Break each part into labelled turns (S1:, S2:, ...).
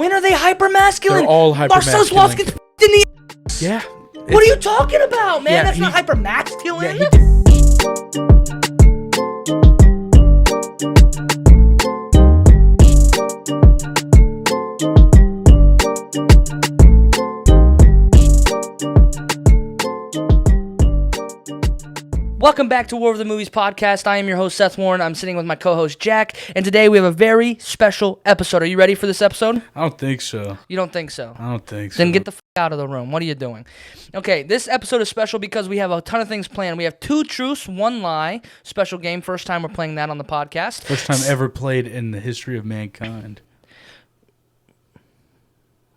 S1: When are they hyper-masculine?
S2: They're all hyper-masculine.
S1: Marcellus Wallace gets f***ed in the ass.
S2: Yeah.
S1: What are you talking about, man?
S2: Yeah,
S1: That's not hyper-masculine.
S2: Yeah,
S1: Welcome back to War of the Movies podcast. I am your host, Seth Warren. I'm sitting with my co-host, Jack, and today we have a very special episode. Are you ready for this episode?
S2: I don't think so.
S1: You don't think so?
S2: I don't think so.
S1: Then get the f*** out of the room. What are you doing? Okay, this episode is special because we have a ton of things planned. We have 2 truths, 1 lie. Special game. First time we're playing that on the podcast.
S2: First time ever played in the history of mankind.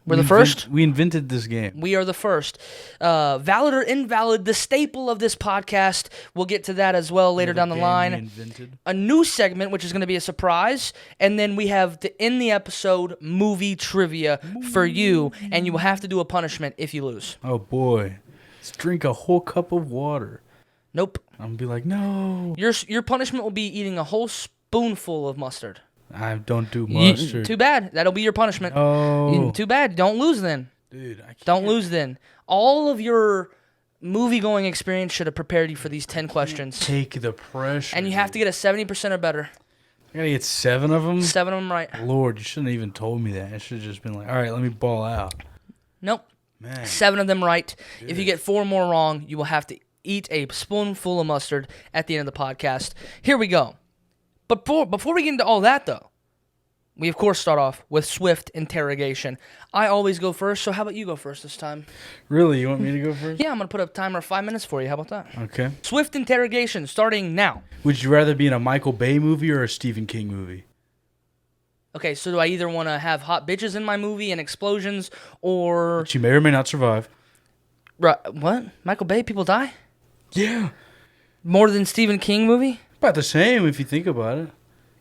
S1: We're the first?
S2: We invented this game.
S1: We are the first. Valid or invalid, the staple of this podcast. We'll get to that as well later down the line. A new segment, which is going to be a surprise. And then we have to end the episode movie trivia for you. And you will have to do a punishment if you lose.
S2: Oh, boy. Let's drink a whole cup of water.
S1: Nope.
S2: I'm going to be like, no.
S1: Your punishment will be eating a whole spoonful of mustard.
S2: I don't do mustard.
S1: Too bad. That'll be your punishment.
S2: Oh.
S1: Too bad. Don't lose then.
S2: Dude, I can't.
S1: Don't lose then. All of your movie-going experience should have prepared you for these 10 questions.
S2: Take the pressure.
S1: And you have to get a 70% or better.
S2: I gotta get 7 of them?
S1: 7 of them right.
S2: Lord, you shouldn't have even told me that. I should have just been like, all right, let me ball out.
S1: Nope.
S2: Man.
S1: 7 of them right.
S2: Good.
S1: If you get 4 more wrong, you will have to eat a spoonful of mustard at the end of the podcast. Here we go. But before we get into all that, though, we, of course, start off with swift interrogation. I always go first, so how about you go first this time?
S2: Really? You want me to go first?
S1: Yeah, I'm going to put a timer of 5 minutes for you. How about that?
S2: Okay.
S1: Swift interrogation, starting now.
S2: Would you rather be in a Michael Bay movie or a Stephen King movie?
S1: Okay, so do I either want to have hot bitches in my movie and explosions, or...
S2: But you may or may not survive.
S1: What? Michael Bay, people die?
S2: Yeah.
S1: More than Stephen King movie?
S2: About the same if you think about it.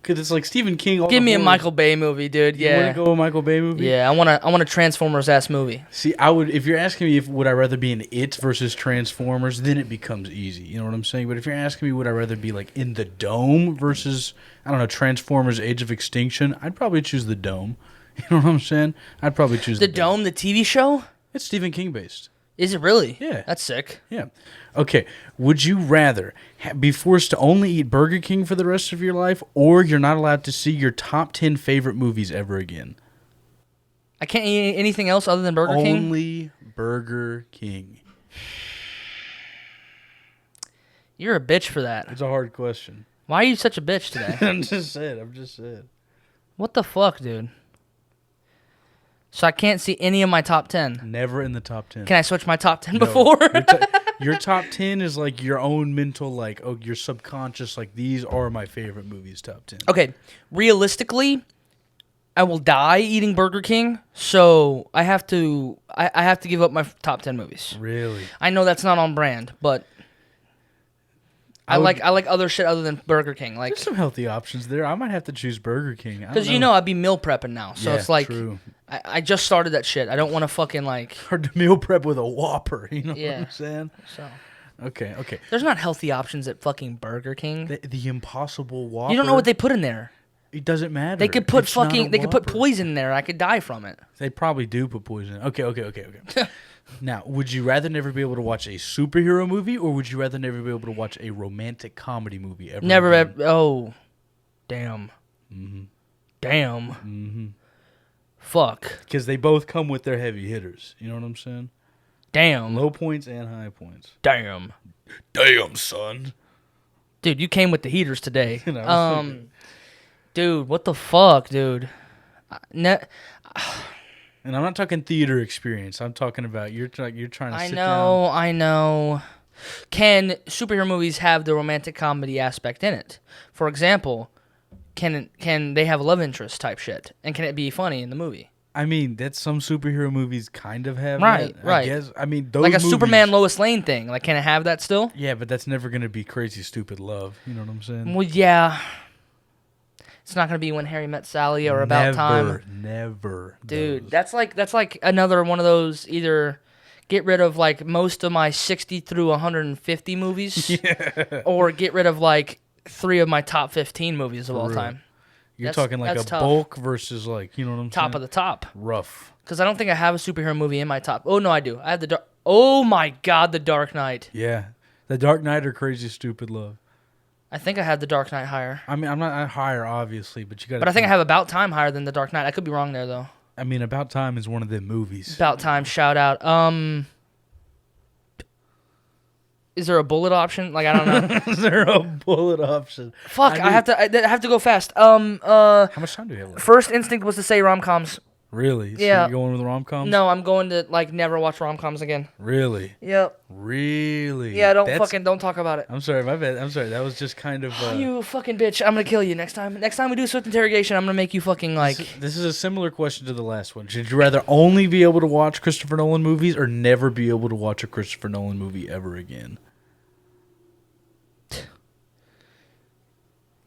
S2: Because it's like Stephen King.
S1: Give me a Michael Bay movie, dude. Yeah.
S2: You want to go a Michael Bay movie?
S1: Yeah, I want a Transformers-ass movie.
S2: See, I would. If you're asking me if would I rather be in It versus Transformers, then it becomes easy. You know what I'm saying? But if you're asking me would I rather be like in the Dome versus, I don't know, Transformers Age of Extinction, I'd probably choose the Dome. You know what I'm saying? I'd probably choose
S1: the Dome, the TV show?
S2: It's Stephen King based.
S1: Is it really?
S2: Yeah.
S1: That's sick.
S2: Yeah. Okay. Would you rather be forced to only eat Burger King for the rest of your life, or you're not allowed to see your top 10 favorite movies ever again?
S1: I can't eat anything else other than Burger King?
S2: Only Burger King.
S1: You're a bitch for that.
S2: It's a hard question.
S1: Why are you such a bitch today?
S2: I'm just saying.
S1: What the fuck, dude? So I can't see any of my top 10.
S2: Never in the top 10.
S1: Can I switch my top 10
S2: No.
S1: before?
S2: Your top 10 is like your own mental, like, oh, your subconscious, like, these are my favorite movies, top 10.
S1: Okay, realistically, I will die eating Burger King, so I have to give up my top 10 movies.
S2: Really?
S1: I know that's not on brand, but I like other shit other than Burger King. Like,
S2: there's some healthy options there. I might have to choose Burger King.
S1: Because I'd be meal prepping now, so
S2: yeah,
S1: it's like
S2: true.
S1: I just started that shit. I don't want to fucking like
S2: hard to meal prep with a Whopper. You know what I'm saying?
S1: So
S2: okay.
S1: There's not healthy options at fucking Burger King.
S2: The Impossible Whopper.
S1: You don't know what they put in there.
S2: It doesn't matter.
S1: They could put
S2: They
S1: could put poison in there. I could die from it.
S2: They probably do put poison. Okay. Now, would you rather never be able to watch a superhero movie, or would you rather never be able to watch a romantic comedy movie ever?
S1: Never
S2: again?
S1: ever. Oh, damn.
S2: Mm-hmm.
S1: Damn.
S2: Mm-hmm.
S1: Fuck.
S2: Because they both come with their heavy hitters. You know what I'm saying?
S1: Damn.
S2: Low points and high points.
S1: Damn.
S2: Damn, son.
S1: Dude, you came with the heaters today.
S2: Dude,
S1: what the fuck, dude?
S2: And I'm not talking theater experience. I'm talking about you're trying to sit down.
S1: I know. Can superhero movies have the romantic comedy aspect in it? For example, can they have a love interest type shit? And can it be funny in the movie?
S2: I mean, that's some superhero movies kind of have
S1: right,
S2: that,
S1: right.
S2: I guess. I mean, those
S1: like a
S2: movies,
S1: Superman Lois Lane thing. Like, can it have that still?
S2: Yeah, but that's never going to be crazy stupid love. You know what I'm saying?
S1: Well, yeah. It's not going to be When Harry Met Sally or About Time.
S2: Never.
S1: Dude, that's like another one of those either get rid of like most of my 60 through 150 movies or get rid of like 3 of my top 15 movies of all time.
S2: You're talking like a
S1: tough.
S2: bulk versus like, you know what I'm saying?
S1: Top of the top.
S2: Rough.
S1: Because I don't think I have a superhero movie in my top. Oh, no, I do. I have the Dark... Oh, my God, The Dark Knight.
S2: Yeah. The Dark Knight or Crazy Stupid Love.
S1: I think I have The Dark Knight higher.
S2: I mean, I'm not higher, obviously, but you got to...
S1: But I think I have About Time higher than The Dark Knight. I could be wrong there, though.
S2: I mean, About Time is one of them movies.
S1: About Time, shout out. Is there a bullet option? Like, I don't know.
S2: Is there a bullet option?
S1: Fuck, I have to go fast. How
S2: much time do we have left?
S1: First instinct was to say rom-coms.
S2: Really? So
S1: Yeah.
S2: you're going with rom-coms?
S1: No, I'm going to, like, never watch rom-coms again.
S2: Really?
S1: Yep.
S2: Really?
S1: Yeah, don't talk about it.
S2: I'm sorry, my bad. I'm sorry. That was just kind of...
S1: You fucking bitch. I'm gonna kill you next time. Next time we do swift interrogation, I'm gonna make you fucking, like...
S2: This is a similar question to the last one. Should you rather only be able to watch Christopher Nolan movies or never be able to watch a Christopher Nolan movie ever again?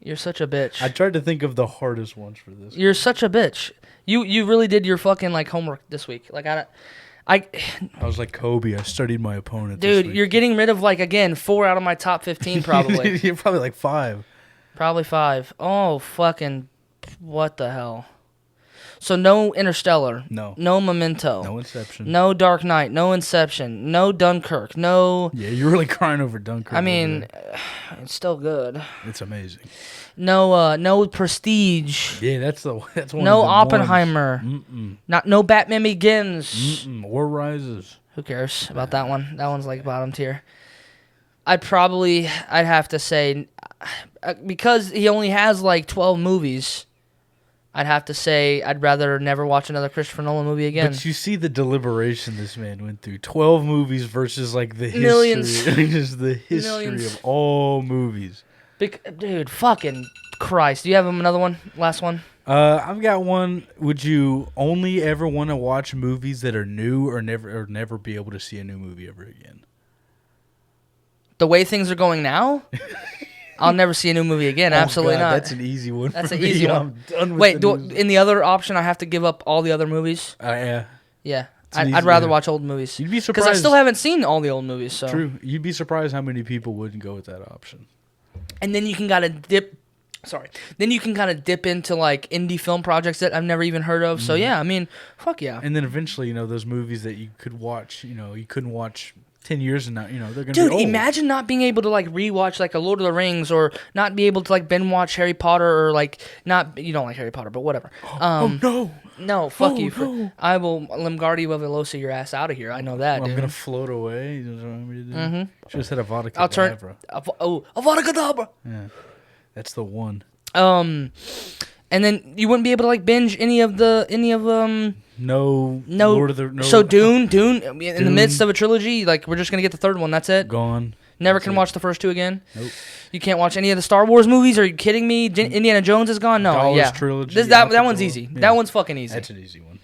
S1: You're such a bitch.
S2: I tried to think of the hardest ones for this.
S1: You're such a bitch. You really did your fucking, like, homework this week. Like, I
S2: was like Kobe. I studied my opponent.
S1: Dude,
S2: this week.
S1: you're getting rid of, like, again, 4 out of my top 15 probably.
S2: You're probably like 5.
S1: Probably 5. Oh, fucking, what the hell? So no Interstellar.
S2: No.
S1: No Memento.
S2: No Inception.
S1: No Dark Knight. No Inception. No Dunkirk. No...
S2: Yeah, you're really crying over Dunkirk.
S1: I mean, it's still good.
S2: It's amazing.
S1: No Prestige.
S2: Yeah, that's one.
S1: No
S2: of the
S1: Oppenheimer.
S2: Ones.
S1: No Batman Begins.
S2: War Rises.
S1: Who cares about that one? That one's like bottom tier. I'd have to say, because he only has like 12 movies, I'd have to say I'd rather never watch another Christopher Nolan movie again.
S2: But you see the deliberation this man went through. 12 movies versus like the
S1: Millions.
S2: history. Just the history
S1: Millions.
S2: of all movies.
S1: Dude, fucking Christ. Do you have another one? Last one?
S2: I've got one. Would you only ever want to watch movies that are new or never be able to see a new movie ever again?
S1: The way things are going now? I'll never see a new movie again. Absolutely not.
S2: That's an easy one.
S1: That's
S2: for
S1: an
S2: me.
S1: easy one.
S2: I'm done with
S1: Wait,
S2: the news.
S1: in the other option, I have to give up all the other movies?
S2: Yeah.
S1: Yeah.
S2: an
S1: I'd
S2: easy
S1: rather
S2: one.
S1: watch old movies.
S2: You'd be
S1: Because
S2: surprised.
S1: I still haven't seen all the old movies. So.
S2: True. You'd be surprised how many people wouldn't go with that option.
S1: And then you can kind of dip. Sorry. Then you can kind of dip into like indie film projects that I've never even heard of. So yeah, I mean, fuck yeah.
S2: And then eventually, those movies that you could watch, you couldn't watch 10 years from now, they're going to
S1: Dude,
S2: be old.
S1: imagine not being able to like rewatch like a Lord of the Rings or not be able to like binge watch Harry Potter or like not. You don't like Harry Potter, but whatever.
S2: Oh no.
S1: No, fuck
S2: Oh,
S1: you.
S2: no.
S1: I will Limgardi Leviosa your ass out of here. I know that,
S2: I'm
S1: dude.
S2: going to float away. You know what I mean to do?
S1: Mm-hmm.
S2: Should have said Avada Kedavra.
S1: I'll turn. Avada Kedavra.
S2: Yeah. That's the one.
S1: And then you wouldn't be able to like binge any of
S2: No.
S1: No.
S2: Lord of the, no.
S1: So Dune, in the midst of a trilogy, like we're just gonna get the third one. That's it.
S2: Gone.
S1: Never can watch the first two again. Nope. You can't watch any of the Star Wars movies. Are you kidding me? Indiana Jones is gone. No,
S2: Dollars trilogy,
S1: that
S2: Alpha
S1: one's
S2: Door.
S1: easy.
S2: Yeah.
S1: That one's fucking easy.
S2: That's an easy one.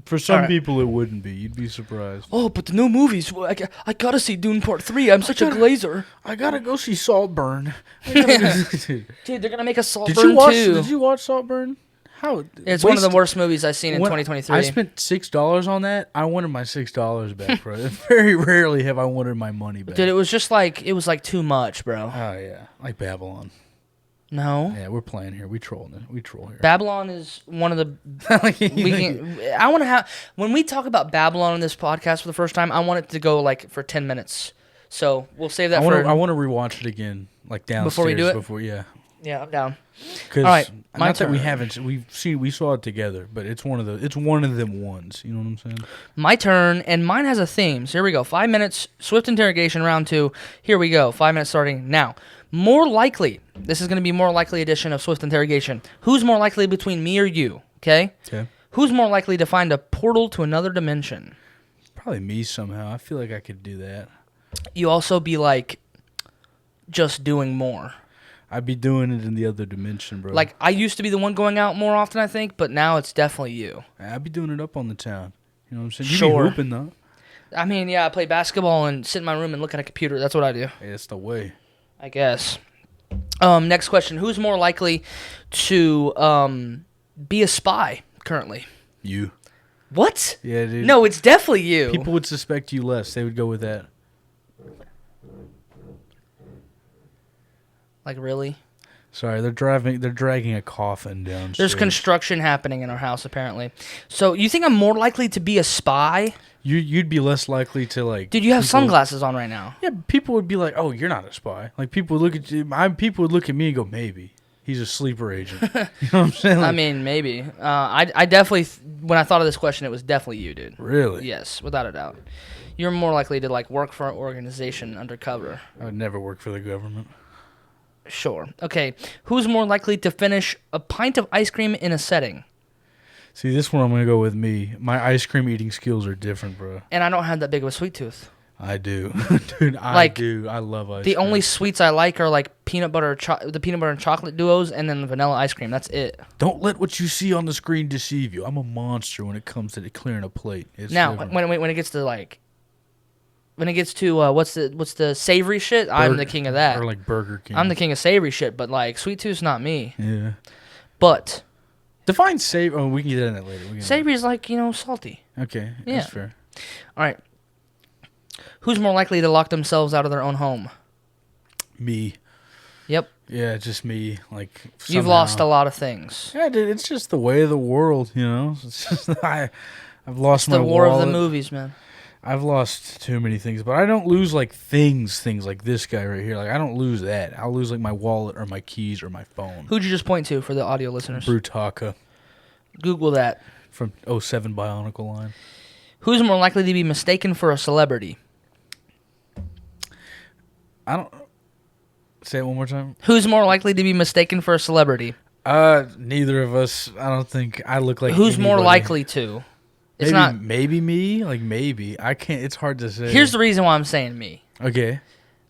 S2: For some
S1: Alright.
S2: people, it wouldn't be. You'd be surprised.
S1: Oh, but the new movies. I gotta see Dune Part 3. I'm such a glazer.
S2: I gotta go see Saltburn.
S1: Dude, they're gonna make a Saltburn
S2: Did you watch Saltburn? How?
S1: It's one of the worst movies I've seen in 2023.
S2: I spent $6 on that. I wanted my $6 back, bro. Very rarely have I wanted my money back.
S1: Dude, it was too much, bro.
S2: Oh yeah, like Babylon.
S1: No.
S2: Yeah, we're playing here. We troll here.
S1: Babylon is one of the. I want to have when we talk about Babylon on this podcast for the first time. I want it to go like for 10 minutes. So we'll save that
S2: I want to rewatch it again, like downstairs
S1: before we do it.
S2: Yeah,
S1: I'm down.
S2: All
S1: right, my
S2: not that we
S1: turn.
S2: haven't. We saw it together, but it's one of them ones. You know what I'm saying?
S1: My turn, and mine has a theme. So here we go. 5 minutes. Swift interrogation round 2. Here we go. 5 minutes starting now. More likely. This is going to be more likely edition of Swift interrogation. Who's more likely between me or you? Okay.
S2: Okay.
S1: Who's more likely to find a portal to another dimension?
S2: Probably me somehow. I feel like I could do that.
S1: You also be like, just doing more.
S2: I'd be doing it in the other dimension, bro.
S1: Like, I used to be the one going out more often, I think, but now it's definitely you.
S2: I'd be doing it up on the town. You know what I'm saying?
S1: Sure.
S2: You be hooping, though.
S1: I mean, yeah, I play basketball and sit in my room and look at a computer. That's what I do.
S2: Hey, that's the way.
S1: I guess. Next question. Who's more likely to be a spy currently?
S2: You.
S1: What?
S2: Yeah, dude.
S1: No, it's definitely you.
S2: People would suspect you less. They would go with that.
S1: Like, really?
S2: Sorry, they're dragging a coffin downstairs.
S1: There's construction happening in our house, apparently. So you think I'm more likely to be a spy?
S2: You'd be less likely to like.
S1: Dude, you have sunglasses on right now.
S2: Yeah, people would be like, "Oh, you're not a spy." Like people would look at you. People would look at me and go, "Maybe he's a sleeper agent." You know what I'm saying? Like,
S1: I mean, maybe. I definitely, when I thought of this question, it was definitely you, dude.
S2: Really?
S1: Yes, without a doubt. You're more likely to like work for an organization undercover.
S2: I would never work for the government.
S1: Sure. Okay. Who's more likely to finish a pint of ice cream in a setting?
S2: See, this one I'm going to go with me. My ice cream eating skills are different, bro.
S1: And I don't have that big of a sweet tooth.
S2: I do. Dude, I do. I love ice cream.
S1: The only sweets I like are like the peanut butter and chocolate duos and then the vanilla ice cream. That's it.
S2: Don't let what you see on the screen deceive you. I'm a monster when it comes to clearing a plate. It's
S1: now,
S2: different.
S1: when it gets to like... When it gets to what's the savory shit, I'm the king of that.
S2: Or like Burger King.
S1: I'm the king of savory shit, but like sweet tooth's not me.
S2: Yeah.
S1: But
S2: define savory. Oh, we can get into that later.
S1: Savory is like, salty.
S2: Okay,
S1: Yeah.
S2: that's fair.
S1: All right. Who's more likely to lock themselves out of their own home?
S2: Me.
S1: Yep.
S2: Yeah, just me. Like somehow.
S1: You've lost a lot of things.
S2: Yeah, dude, it's just the way of the world, you know. It's just I've lost
S1: It's
S2: my
S1: the war
S2: wallet.
S1: of the movies, man.
S2: I've lost too many things, but I don't lose like things like this guy right here. Like I don't lose that. I'll lose like my wallet or my keys or my phone.
S1: Who'd you just point to for the audio listeners?
S2: Brutaka
S1: Google that.
S2: from 07 Bionicle line.
S1: Who's more likely to be mistaken for a celebrity?
S2: I don't. Say it one more time.
S1: Who's more likely to be mistaken for a celebrity?
S2: Neither of us. I don't think I look like.
S1: Who's
S2: anybody.
S1: more likely to? It's not.
S2: Maybe me. Like maybe I can't. It's hard to say.
S1: Here's the reason why I'm saying me.
S2: Okay.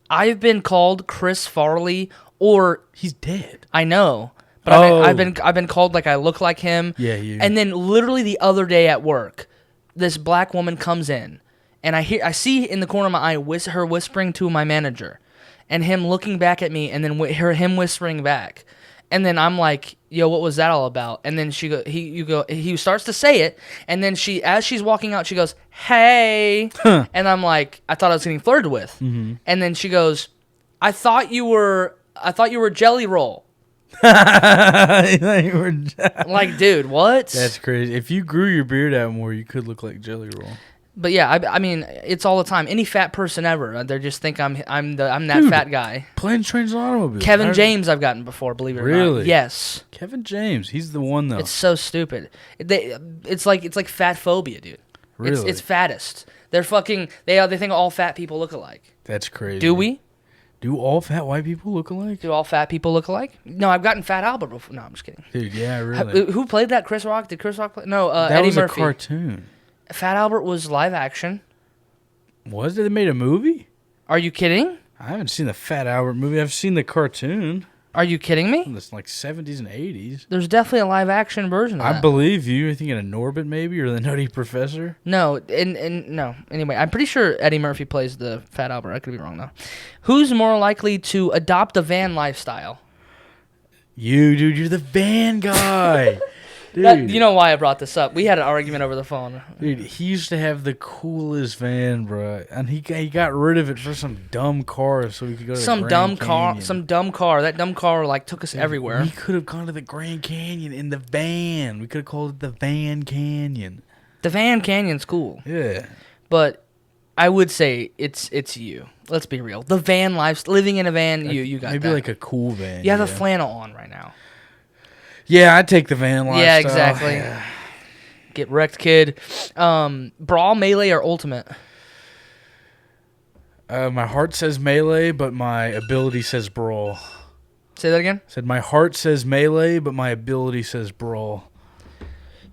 S1: I've been called Chris Farley, or
S2: He's dead.
S1: I know, but I've been called like I look like him.
S2: Yeah, you.
S1: And then literally the other day at work, this black woman comes in, and I see in the corner of my eye her whispering to my manager, and him looking back at me, and then him whispering back. And then I'm like, yo, what was that all about? And then he starts to say it, and then as she's walking out, she goes, hey. And I'm like, I thought I was getting flirted with. Mm-hmm. And then she goes, I thought you were Jelly Roll. Like, dude, what?
S2: That's crazy. If you grew your beard out more, you could look like Jelly Roll.
S1: But yeah, I mean, it's all the time. Any fat person ever, they just think I'm that
S2: Dude,
S1: fat guy.
S2: Planes, trains, and automobiles.
S1: Kevin James, I've gotten before. Believe it or not.
S2: Really?
S1: Yes.
S2: Kevin James, he's the one though.
S1: It's so stupid. It's like fat phobia, dude.
S2: Really?
S1: It's fattest. They're fucking. They think all fat people look alike.
S2: That's crazy.
S1: Do we?
S2: Do all fat white people look alike?
S1: Do all fat people look alike? No, I've gotten Fat Albert before. No, I'm just kidding.
S2: Dude, yeah, really.
S1: Who played that? Chris Rock? Did Chris Rock play? No,
S2: that
S1: Eddie
S2: was
S1: Murphy.
S2: a cartoon.
S1: Fat Albert was live action.
S2: Was it? They made a movie?
S1: Are you kidding?
S2: I haven't seen the Fat Albert movie. I've seen the cartoon.
S1: Are you kidding me?
S2: From the like 70s and 80s.
S1: There's definitely a live action version of that.
S2: I believe you. I think in a Norbit maybe, or the Nutty Professor.
S1: No, no. Anyway, I'm pretty sure Eddie Murphy plays the Fat Albert. I could be wrong though. Who's more likely to adopt a van lifestyle?
S2: You, dude. You're the van guy. Dude.
S1: You know why I brought this up. We had an argument over the phone.
S2: Dude, he used to have the coolest van, bro, and he got rid of it for some dumb car so we could go to the Grand Canyon.
S1: Some dumb car. That dumb car like took us everywhere.
S2: We could have gone to the Grand Canyon in the van. We could have called it the Van Canyon.
S1: The Van Canyon's cool.
S2: Yeah.
S1: But I would say it's you. Let's be real. The van life, living in a van, you got
S2: maybe
S1: that.
S2: like a cool van.
S1: You have a flannel on right now.
S2: Yeah, I'd take the van lifestyle.
S1: Yeah, exactly. Yeah. Get wrecked, kid. Brawl, melee, or ultimate?
S2: My heart says melee, but my ability says brawl.
S1: Say that again?
S2: Said my heart says melee, but my ability says brawl.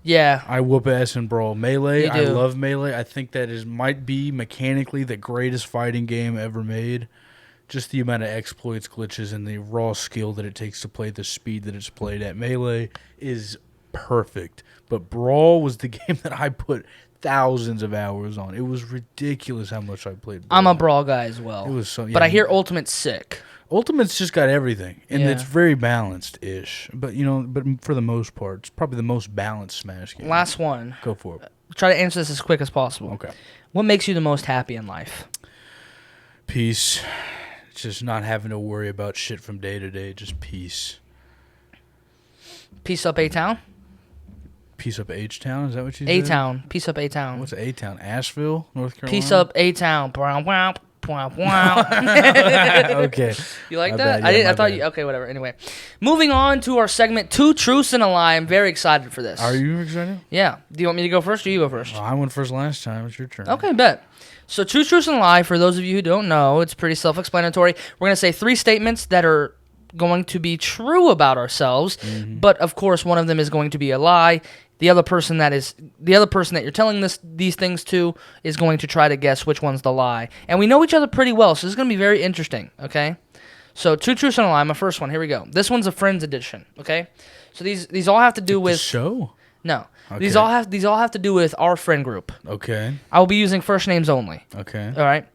S1: Yeah.
S2: I whoop ass in brawl. Melee,
S1: You do.
S2: I love melee. I think that might be mechanically the greatest fighting game ever made. Just the amount of exploits, glitches, and the raw skill that it takes to play the speed that it's played at. Melee is perfect. But Brawl was the game that I put thousands of hours on. It was ridiculous how much I played Brawl.
S1: I'm a Brawl guy as well.
S2: It was so, yeah,
S1: but I hear Ultimate's sick.
S2: Ultimate's just got everything. And
S1: Yeah.
S2: it's very balanced-ish. But, but for the most part, it's probably the most balanced Smash game.
S1: Last one.
S2: Go for it.
S1: Try to answer this as quick as possible.
S2: Okay.
S1: What makes you the most happy in life?
S2: Peace. Just not having to worry about shit from day to day. Just peace.
S1: Peace up, A-Town.
S2: Peace up H-Town? Is that what you said?
S1: A-Town. Peace up, A-Town.
S2: What's A-Town? Asheville, North Carolina?
S1: Peace up, A-Town. Wow.
S2: Okay.
S1: You like
S2: My
S1: that?
S2: bad. Yeah,
S1: I thought you... Okay, whatever. Anyway. Moving on to our segment, Two Truths and a Lie. I'm very excited for this.
S2: Are you excited?
S1: Yeah. Do you want me to go first or you go first?
S2: Well, I went first last time. It's your turn.
S1: Okay, bet. So Two Truths and a Lie, for those of you who don't know, it's pretty self-explanatory. We're going to say 3 statements that are going to be true about ourselves, but of course one of them is going to be a lie. The other person that you're telling these things to is going to try to guess which one's the lie. And we know each other pretty well, so this is going to be very interesting, okay? So 2 truths and a lie, my first one. Here we go. This one's a Friends edition, okay? So these all have to do with
S2: the show?
S1: No.
S2: Okay.
S1: These all have to do with our friend group.
S2: Okay.
S1: I will be using first names only.
S2: Okay.
S1: All right.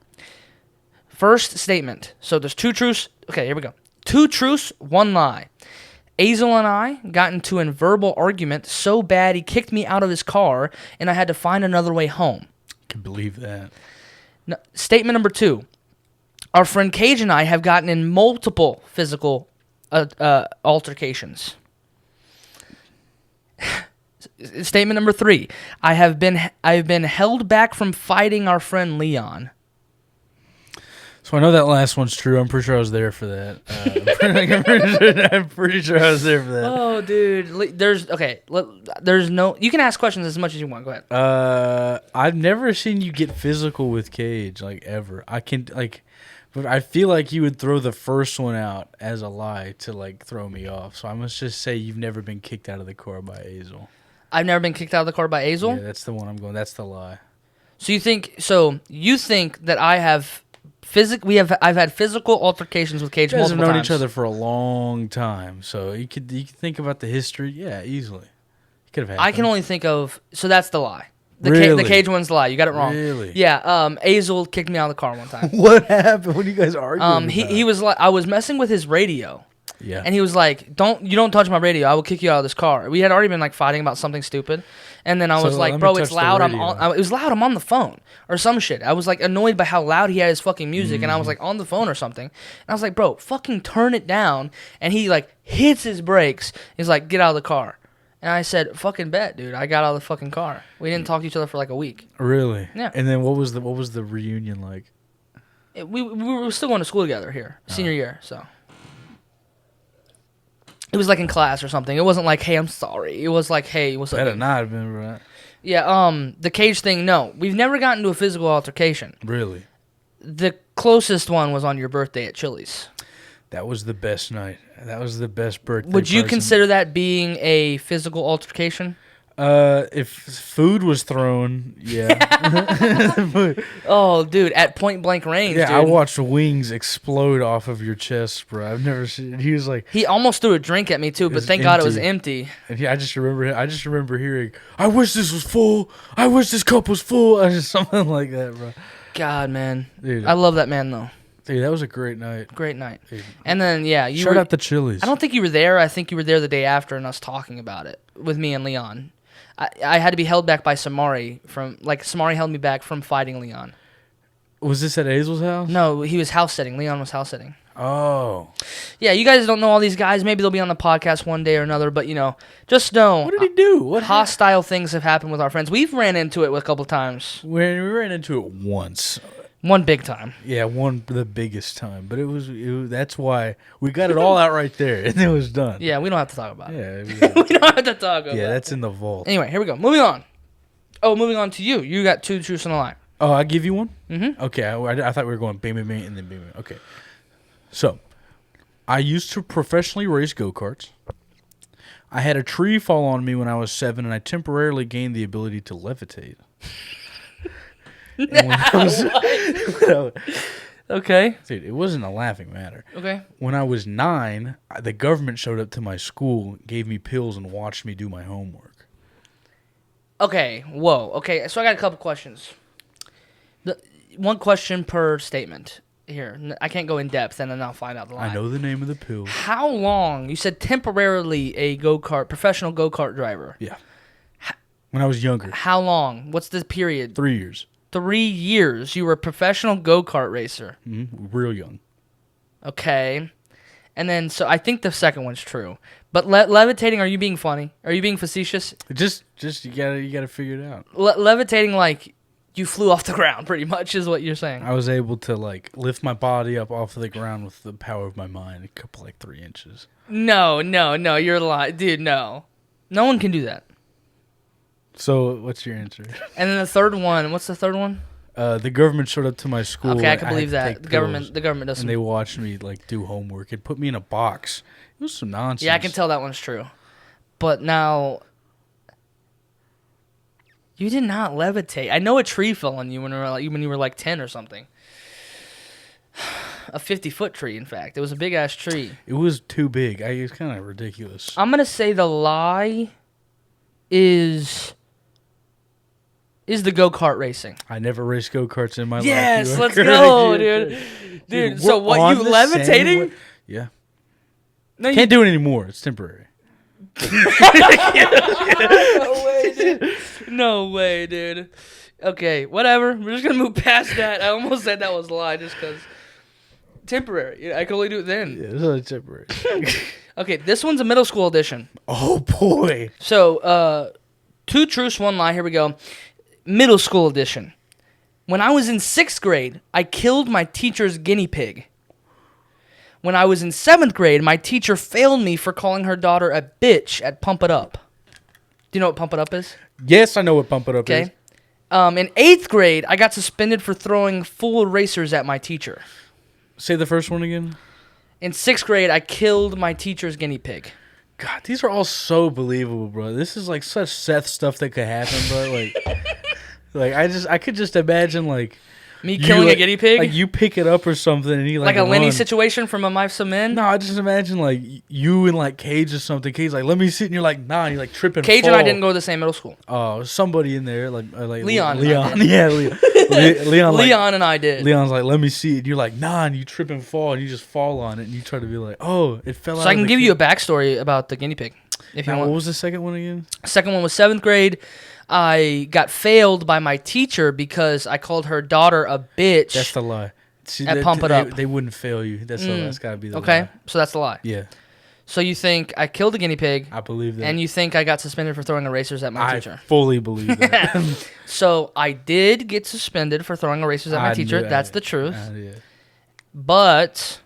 S1: First statement. So there's 2 truths. Okay, here we go. 2 truths, 1 lie. Azel and I got into a verbal argument so bad he kicked me out of his car and I had to find another way home.
S2: I can believe that.
S1: No, statement number 2. Our friend Cage and I have gotten in multiple physical altercations. Statement number 3. I have been held back from fighting our friend Leon.
S2: So I know that last one's true. I'm pretty sure I was there for that. I'm pretty sure I was there for that.
S1: Oh, dude. There's no... You can ask questions as much as you want. Go ahead.
S2: I've never seen you get physical with Cage, like, ever. But I feel like you would throw the first one out as a lie to, like, throw me off. So I must just say you've never been kicked out of the car by Azel.
S1: I've never been kicked out of the car by Azel?
S2: Yeah, that's the one I'm going. That's the lie.
S1: So you think that I have... I've had physical altercations with Cage multiple times.
S2: You guys have known each other for a long time, so you could think about the history. Yeah, easily. It could have happened.
S1: I can only think of... So that's the lie.
S2: Really?
S1: The Cage one's the lie. You got it wrong.
S2: Really?
S1: Yeah. Azel kicked me out of the car one time.
S2: What happened? What are you guys arguing
S1: He was like... I was messing with his radio.
S2: Yeah.
S1: And he was like, you don't touch my radio. I will kick you out of this car. We had already been like fighting about something stupid. And then I was like, bro, it's loud. It was loud. I'm on the phone or some shit. I was like annoyed by how loud he had his fucking music. And I was like on the phone or something. And I was like, bro, fucking turn it down. And he like hits his brakes. He's like, get out of the car. And I said, fucking bet, dude. I got out of the fucking car. We didn't talk to each other for like a week.
S2: Really?
S1: Yeah.
S2: And then what was the reunion like?
S1: We were still going to school together here, senior year, so. It was like in class or something. It wasn't like, hey, I'm sorry. It was like, hey, what's up?
S2: Better not have been, right?
S1: Yeah, the Cage thing, no. We've never gotten into a physical altercation.
S2: Really?
S1: The closest one was on your birthday at Chili's.
S2: That was the best night. That was the best birthday
S1: Would you
S2: present.
S1: consider that being a physical altercation?
S2: If food was thrown, yeah.
S1: Oh, dude, at point blank range,
S2: yeah,
S1: dude.
S2: I watched wings explode off of your chest, bro. I've never seen. He was like,
S1: he almost threw a drink at me too, but thank God it was empty.
S2: And I just remember hearing, "I wish this was full. I wish this cup was full." Something like that, bro.
S1: God, man,
S2: dude,
S1: I love that man though.
S2: Dude, that was a great night.
S1: Great night.
S2: Dude.
S1: And then
S2: shout out the Chili's.
S1: I don't think you were there. I think you were there the day after, and us talking about it with me and Leon. I had to be held back by Samari Samari held me back from fighting Leon.
S2: Was this at Azel's house?
S1: No, he was house sitting. Leon was house sitting.
S2: Oh.
S1: Yeah, you guys don't know all these guys. Maybe they'll be on the podcast one day or another, but just know.
S2: What did he do? What
S1: hostile things have happened with our friends. We've ran into it a couple times.
S2: We ran into it once.
S1: One big time.
S2: Yeah, the biggest time. But it was that's why we got it all out right there, and it was done.
S1: Yeah, we don't have to talk about it.
S2: Yeah,
S1: we don't have to talk about it.
S2: Yeah, that's in the vault.
S1: Anyway, here we go. Moving on. Oh, moving on to you. You got 2 truths and a lie.
S2: Oh, I give you one?
S1: Mm-hmm.
S2: Okay, I thought we were going bang, bang, bang, and then bang, bang. Okay. So, I used to professionally race go-karts. I had a tree fall on me when I was 7, and I temporarily gained the ability to levitate.
S1: Okay.
S2: Dude, it wasn't a laughing matter.
S1: Okay.
S2: When I was 9, the government showed up to my school, gave me pills, and watched me do my homework.
S1: Okay. Whoa. Okay. So I got a couple questions. One question per statement. Here, I can't go in depth, and then I'll find out the lie.
S2: I know the name of the pill.
S1: How long? You said temporarily a professional go-kart driver.
S2: Yeah. When I was younger.
S1: How long? What's the period?
S2: 3 years.
S1: 3 years. You were a professional go-kart racer.
S2: Mm-hmm. Real young.
S1: Okay. And then, so I think the second one's true. But levitating, are you being funny? Are you being facetious?
S2: Just you gotta figure it out.
S1: Levitating, like, you flew off the ground, pretty much, is what you're saying.
S2: I was able to, like, lift my body up off of the ground with the power of my mind, a couple, like, 3 inches.
S1: No, you're lying. Dude, no. No one can do that.
S2: So, what's your answer?
S1: And then the third one, what's the third one?
S2: The government showed up to my school.
S1: Okay, I can believe that. The government doesn't.
S2: And they watched me, like, do homework. It put me in a box. It was some nonsense.
S1: Yeah, I can tell that one's true. But now, you did not levitate. I know a tree fell on you when you were like 10 or something. A 50-foot tree, in fact. It was a big-ass tree.
S2: It was too big. It was kind of ridiculous.
S1: I'm going to say the lie is the go-kart racing.
S2: I never raced go-karts in my life.
S1: Yes, let's go, dude. Dude, so what, you levitating?
S2: Yeah.
S1: No,
S2: Can't do it anymore. It's temporary.
S1: No way, dude. Okay, whatever. We're just going to move past that. I almost said that was a lie just because. Temporary. I can only do it then.
S2: Yeah, it's only temporary.
S1: Okay, this one's a middle school edition.
S2: Oh, boy.
S1: So, 2 truths, 1 lie. Here we go. Middle school edition. When I was in 6th grade, I killed my teacher's guinea pig. When I was in 7th grade, my teacher failed me for calling her daughter a bitch at Pump It Up. Do you know what Pump It Up is?
S2: Yes, I know what Pump It Up is.
S1: In 8th grade, I got suspended for throwing full erasers at my teacher.
S2: Say the first one again.
S1: In 6th grade, I killed my teacher's guinea pig.
S2: God, these are all so believable, bro. This is like such Seth stuff that could happen, bro. Like I could just imagine like
S1: me killing a guinea pig.
S2: Like you pick it up or something, and he like
S1: a Lenny situation from A Mice of Men.
S2: No, I just imagine like you and like Cage or something. Cage like, let me sit, and you're like, nah, and you're like tripping.
S1: Cage and I didn't go to the same middle school.
S2: Oh, somebody in there like
S1: Leon.
S2: Yeah, Leon.
S1: Leon and I did.
S2: Leon's like, let me see it. And you're like, nah, and you trip and fall, and you just fall on it, and you try to be like, oh, it fell out.
S1: So I can give you a backstory about the guinea pig, if you want.
S2: What was the second one again?
S1: Second one was 7th grade. I got failed by my teacher because I called her daughter a bitch.
S2: That's the lie.
S1: At Pump It Up.
S2: They wouldn't fail you. That's got to be the lie.
S1: Okay, so that's the lie.
S2: Yeah.
S1: So you think I killed a guinea pig.
S2: I believe that.
S1: And you think I got suspended for throwing erasers at my teacher.
S2: I fully believe that.
S1: So I did get suspended for throwing erasers at my teacher. That's the truth.
S2: Yeah.
S1: But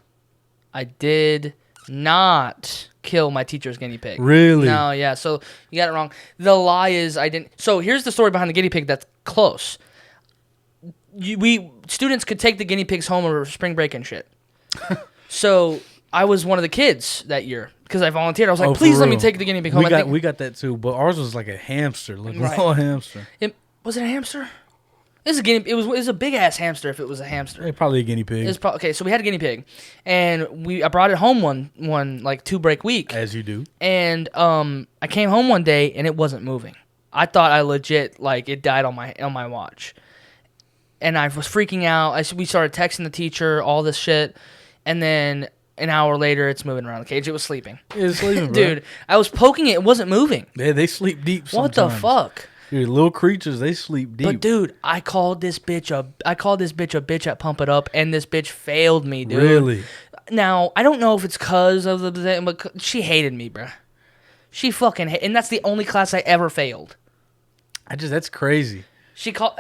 S1: I did not kill my teacher's guinea pig.
S2: Really?
S1: No, yeah. So you got it wrong. The lie is I didn't. So here's the story behind the guinea pig that's close. Students could take the guinea pigs home over spring break and shit. So I was one of the kids that year because I volunteered. I was like, please let me take the guinea pig home.
S2: We got that too, but ours was like a hamster, like a little hamster.
S1: Was it a hamster? It was a big ass hamster. If it was a hamster,
S2: probably a guinea pig.
S1: Okay, so we had a guinea pig, and I brought it home one like 2 break week.
S2: As you do.
S1: And I came home one day and it wasn't moving. I thought I legit like it died on my watch, and I was freaking out. We started texting the teacher, all this shit, and then an hour later it's moving around the cage. It was sleeping.
S2: It was sleeping, bro.
S1: Dude. I was poking it. It wasn't moving.
S2: They sleep deep. Sometimes.
S1: What the fuck?
S2: Dude, little creatures, they sleep deep.
S1: But dude, I called this bitch a bitch at Pump It Up, and this bitch failed me, dude.
S2: Really?
S1: Now I don't know if it's cause of but she hated me, bruh. She fucking and that's the only class I ever failed.
S2: That's crazy.
S1: She called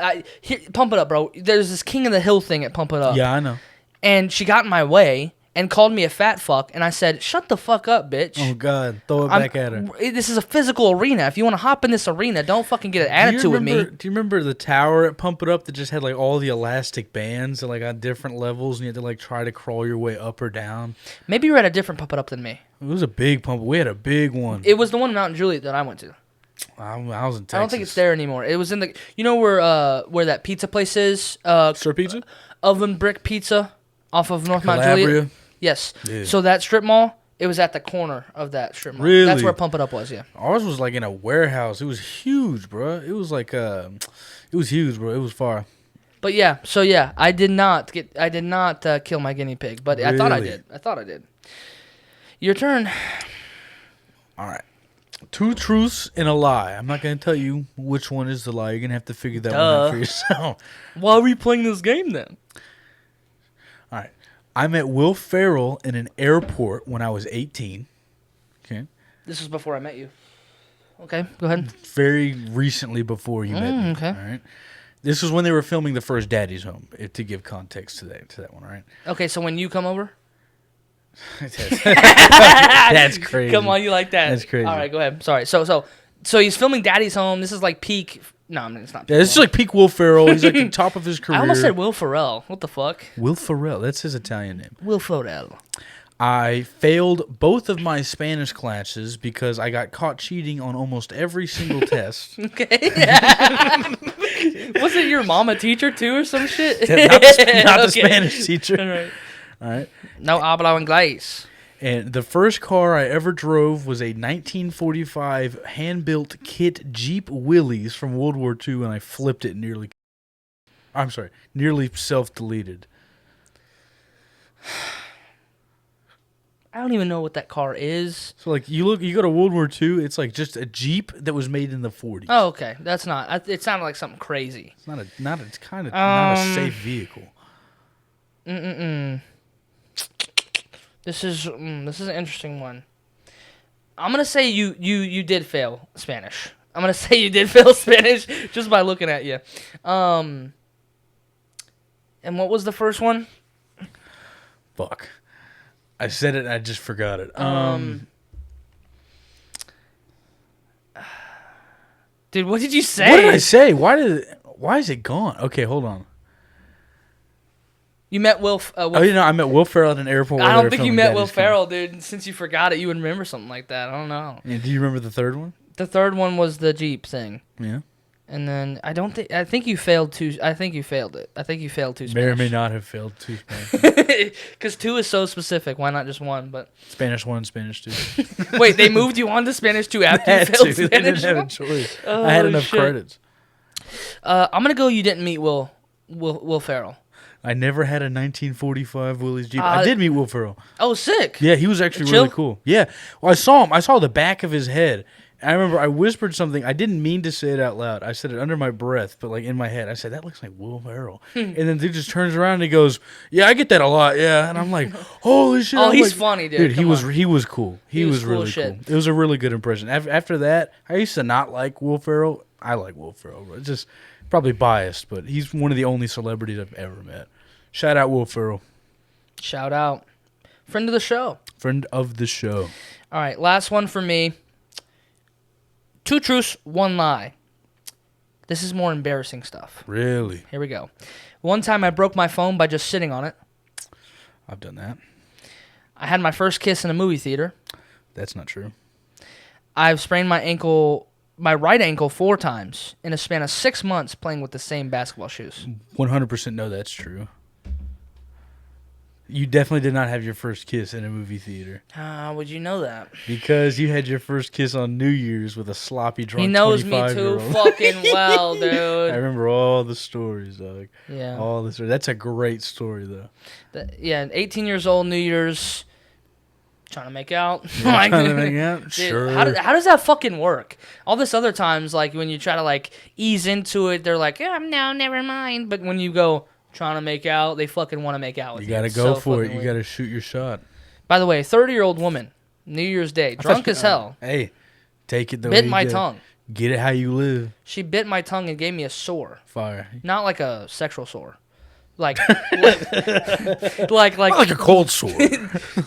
S1: Pump It Up, bro. There's this King of the Hill thing at Pump It Up.
S2: Yeah, I know.
S1: And she got in my way and called me a fat fuck, and I said, "Shut the fuck up, bitch."
S2: Oh God, throw it back at her.
S1: This is a physical arena. If you want to hop in this arena, don't fucking get an attitude with me.
S2: Do you remember the tower at Pump It Up that just had like all the elastic bands and like on different levels, and you had to like try to crawl your way up or down?
S1: Maybe you were at a different Pump It Up than me.
S2: It was a big pump. We had a big one.
S1: It was the one in Mount Juliet that I went to.
S2: I was in Texas.
S1: I don't think it's there anymore. It was in the where that pizza place is.
S2: Sir Pizza?
S1: Oven Brick Pizza off of North Mount Juliet. Yes. Yeah. So that strip mall, it was at the corner of that strip mall.
S2: Really?
S1: That's where Pump It Up was, yeah.
S2: Ours was like in a warehouse. It was huge, bro. It was like it was huge, bro. It was far.
S1: But yeah, I did not kill my guinea pig, but really? I thought I did. Your turn.
S2: All right. 2 truths and a lie. I'm not going to tell you which one is the lie. You're going to have to figure that one out for yourself.
S1: Why are we playing this game then?
S2: All right. I met Will Ferrell in an airport when I was 18. Okay.
S1: This was before I met you. Okay, go ahead.
S2: Very recently before you met me.
S1: Okay.
S2: All right. This was when they were filming the first Daddy's Home, to give context to that one, all right?
S1: Okay, so when you come over?
S2: That's crazy.
S1: Come on, you like that.
S2: That's crazy.
S1: All right, go ahead. Sorry. So he's filming Daddy's Home. This is like peak. No, I mean, it's not peak.
S2: Yeah, this is like peak Will Ferrell. He's like the top of his career.
S1: I almost said Will Ferrell. What the fuck?
S2: Will Ferrell. That's his Italian name.
S1: Will Ferrell.
S2: I failed both of my Spanish classes because I got caught cheating on almost every single test.
S1: Okay. Wasn't your mom a teacher too or some shit?
S2: Not the Spanish teacher.
S1: All right.
S2: All right.
S1: No hablo inglés.
S2: And the first car I ever drove was a 1945 hand-built kit Jeep Willys from World War II, and I flipped it nearly self-deleted.
S1: I don't even know what that car is.
S2: So like you go to World War II, it's like just a Jeep that was made in the 40s.
S1: Oh, okay. That's not. It sounded like something crazy.
S2: It's it's kind of not a safe vehicle.
S1: This is an interesting one. I'm gonna say you did fail Spanish. I'm gonna say you did fail Spanish just by looking at you. And what was the first one?
S2: Fuck. I said it and I just forgot it.
S1: Dude, what did you say?
S2: What did I say? Why is it gone? Okay, hold on.
S1: You met Will.
S2: I met Will Ferrell at an airport.
S1: I don't think you met Will Ferrell, dude. Since you forgot it, you would remember something like that. I don't know.
S2: Yeah, do you remember the third one?
S1: The third one was the Jeep thing.
S2: Yeah.
S1: And then I think you failed two. I think you failed it. I think you failed two.
S2: May or may not have failed two Spanish.
S1: Because two is so specific. Why not just one? But
S2: Spanish 1, Spanish 2.
S1: Wait, they moved you on to Spanish 2 after you failed Spanish.
S2: They didn't have a choice. I had enough credits.
S1: I'm gonna go. You didn't meet Will Ferrell.
S2: I never had a 1945 Willys Jeep. I did meet Will Ferrell.
S1: Oh, sick.
S2: Yeah, he was actually really cool. Yeah. Well, I saw him. I saw the back of his head. I remember I whispered something. I didn't mean to say it out loud. I said it under my breath, but like in my head. I said, that looks like Will Ferrell. And then dude just turns around and he goes, yeah, I get that a lot. Yeah. And I'm like, holy shit.
S1: Oh,
S2: I'm
S1: he's
S2: like,
S1: funny, dude.
S2: Dude, he was cool. He was really
S1: shit.
S2: cool. It was a really good impression. After that, I used to not like Will Ferrell. I like Will Ferrell. It's just probably biased, but he's one of the only celebrities I've ever met. Shout out Will Ferrell.
S1: Shout out. Friend of the show.
S2: Friend of the show.
S1: All right, last one for me. 2 truths, 1 lie. This is more embarrassing stuff.
S2: Really?
S1: Here we go. One time I broke my phone by just sitting on it.
S2: I've done that.
S1: I had my first kiss in a movie theater.
S2: That's not true.
S1: I've sprained my right ankle 4 times in a span of 6 months playing with the same basketball shoes.
S2: 100% no, that's true. You definitely did not have your first kiss in a movie theater.
S1: How would you know that?
S2: Because you had your first kiss on New Year's with a sloppy drunk 25-year-old.
S1: He knows me too fucking well, dude.
S2: I remember all the stories, dog.
S1: Yeah.
S2: All the stories. That's a great story, though.
S1: 18 years old, New Year's, trying to make out.
S2: Yeah, trying to make out?
S1: Dude,
S2: sure.
S1: How does that fucking work? All this other times, like when you try to like ease into it, they're like, yeah, no, never mind. But when you go trying to make out, they fucking want to make out with you.
S2: You gotta go for it. You gotta shoot your shot.
S1: By the way, 30-year-old woman, New Year's Day, drunk as hell.
S2: Hey, take it the way
S1: Bit
S2: you
S1: my
S2: get it.
S1: tongue.
S2: Get it how you live.
S1: She bit my tongue and gave me a sore.
S2: Fire.
S1: Not like a sexual sore. Like like
S2: a cold sore.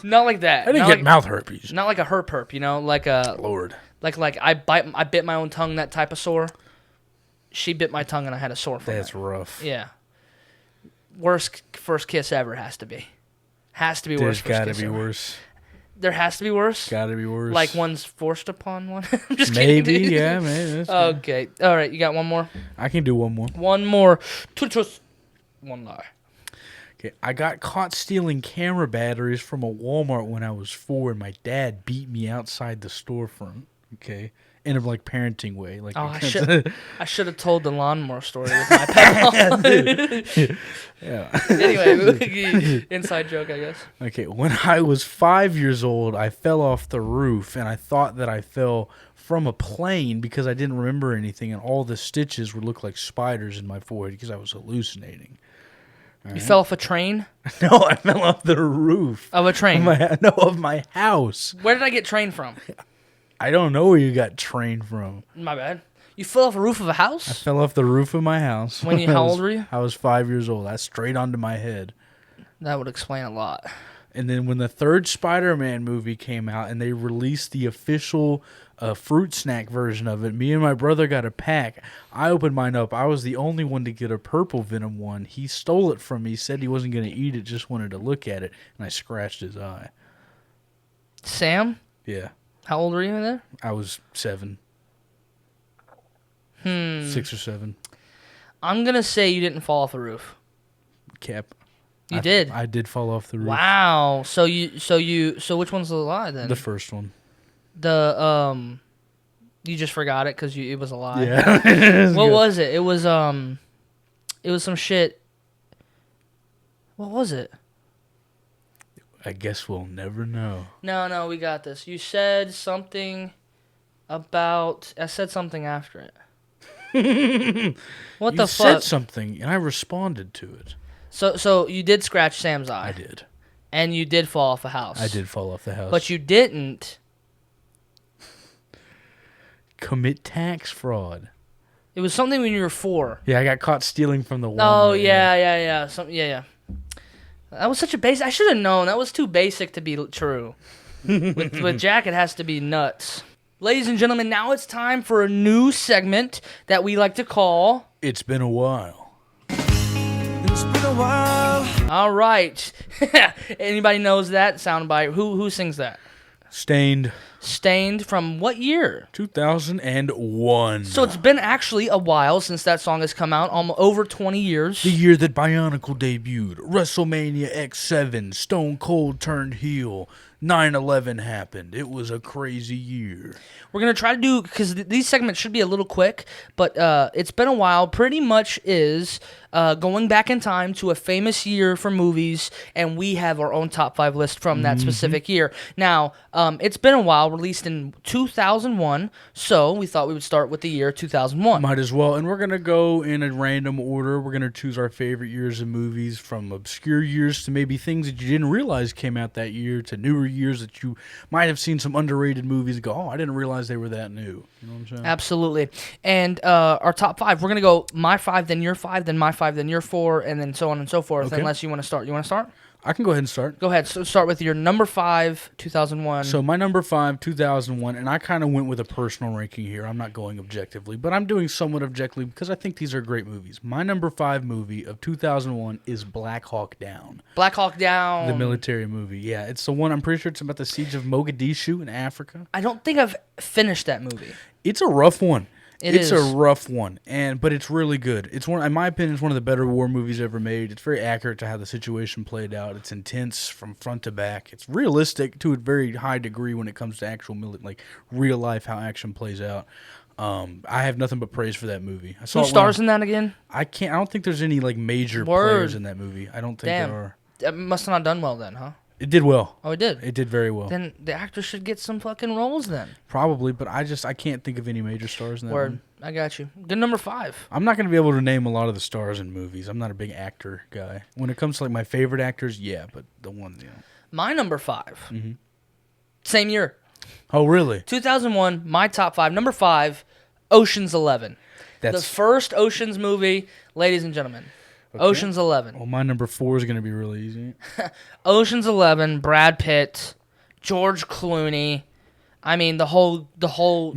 S1: Not like that.
S2: I didn't get mouth herpes.
S1: Not like a herp, you know, like a
S2: Lord.
S1: Like I bit my own tongue, that type of sore. She bit my tongue and I had a sore from it.
S2: That's rough.
S1: Yeah. Worst first kiss ever has to be. Has to be
S2: There's
S1: worst first kiss
S2: gotta be
S1: ever.
S2: worse.
S1: There has to be worse?
S2: Gotta be worse.
S1: Like one's forced upon one? I'm just
S2: maybe,
S1: kidding.
S2: yeah, maybe.
S1: Okay. All right, you got one more?
S2: I can do one more.
S1: One more. 2 truths, 1 lie.
S2: Okay, I got caught stealing camera batteries from a Walmart when I was 4, and my dad beat me outside the storefront. Okay, in a like parenting way. Like,
S1: oh, I should have told the lawnmower story with my pet.
S2: Yeah.
S1: Anyway, inside joke, I guess.
S2: Okay, when I was 5 years old, I fell off the roof, and I thought that I fell from a plane because I didn't remember anything, and all the stitches would look like spiders in my forehead because I was hallucinating.
S1: You fell off a train?
S2: No, I fell off the roof.
S1: Of a train?
S2: Of my house.
S1: Where did I get trained from?
S2: I don't know where you got trained from.
S1: My bad. You fell off a roof of a house?
S2: I fell off the roof of my house.
S1: How old were you?
S2: I was 5 years old. That's straight onto my head.
S1: That would explain a lot.
S2: And then when the third Spider-Man movie came out and they released the official fruit snack version of it, me and my brother got a pack. I opened mine up. I was the only one to get a purple Venom one. He stole it from me, said he wasn't going to eat it, just wanted to look at it, and I scratched his eye.
S1: Sam?
S2: Yeah.
S1: How old were you there?
S2: I was 7. 6 or 7.
S1: I'm going to say you didn't fall off a roof.
S2: Cap.
S1: You did?
S2: I did fall off the roof.
S1: Wow. So which one's the lie then?
S2: The first one.
S1: You just forgot it because it was a lie.
S2: Yeah.
S1: What was it? It was some shit. What was it?
S2: I guess we'll never know.
S1: No, we got this. You said something about. I said something after it. What the fuck?
S2: You said something, and I responded to it.
S1: So you did scratch Sam's eye.
S2: I did.
S1: And you did fall off a house.
S2: I did fall off the house.
S1: But you didn't
S2: commit tax fraud.
S1: It was something when you were 4.
S2: Yeah, I got caught stealing from the Walmart.
S1: Oh, yeah. Yeah. That was such a basic. I should have known. That was too basic to be true. With Jack, it has to be nuts. Ladies and gentlemen, now it's time for a new segment that we like to call...
S2: It's Been a While.
S3: It's been a while.
S1: All right. Anybody knows that soundbite? Who sings that?
S2: Stained.
S1: Stained from what year?
S2: 2001.
S1: So it's been actually a while since that song has come out, over 20 years.
S2: The year that Bionicle debuted, WrestleMania X7, Stone Cold turned heel, 9/11 happened. It was a crazy year.
S1: We're going to try to do, because these segments should be a little quick, but it's been a while. Pretty much is going back in time to a famous year for movies, and we have our own top 5 list from that specific year. Now, it's been a while, released in 2001, so we thought we would start with the year 2001.
S2: Might as well. And we're going to go in a random order. We're going to choose our favorite years of movies, from obscure years to maybe things that you didn't realize came out that year, to newer years that you might have seen some underrated movies and go, oh, I didn't realize they were that new. You know what I'm saying?
S1: Absolutely. And our top 5, we're going to go my 5, then your 5, then my 5, then your 4, and then so on and so forth,
S2: Okay.
S1: unless you want to start. You want to start?
S2: I can go ahead and start.
S1: Go ahead. So start with your number 5, 2001.
S2: So my number 5, 2001, and I kind of went with a personal ranking here. I'm not going objectively, but I'm doing somewhat objectively because I think these are great movies. My number 5 movie of 2001 is Black Hawk Down.
S1: Black Hawk Down.
S2: The military movie. Yeah, it's the one, I'm pretty sure it's about the siege of Mogadishu in Africa.
S1: I don't think I've finished that movie.
S2: It's a rough one. It's
S1: is.
S2: a rough one, but it's really good. It's one, in my opinion, it's one of the better war movies ever made. It's very accurate to how the situation played out. It's intense from front to back. It's realistic to a very high degree when it comes to actual real life, how action plays out. I have nothing but praise for that movie. I saw
S1: Who stars in that again?
S2: I don't think there's any major players in that movie. I don't think there are.
S1: That must have not done well then, huh?
S2: It did well.
S1: Oh, it did?
S2: It did very well.
S1: Then the actor should get some fucking roles then.
S2: Probably, but I can't think of any major stars in that one.
S1: I got you. Good number 5.
S2: I'm not going to be able to name a lot of the stars in movies. I'm not a big actor guy. When it comes to my favorite actors, yeah, but the ones,
S1: My number 5. Same year.
S2: Oh, really?
S1: 2001, my top 5. Number 5, Ocean's 11. The first Ocean's movie, ladies and gentlemen. Okay. Ocean's 11.
S2: Well, my number 4 is going to be really easy.
S1: Ocean's 11, Brad Pitt, George Clooney. I mean, the whole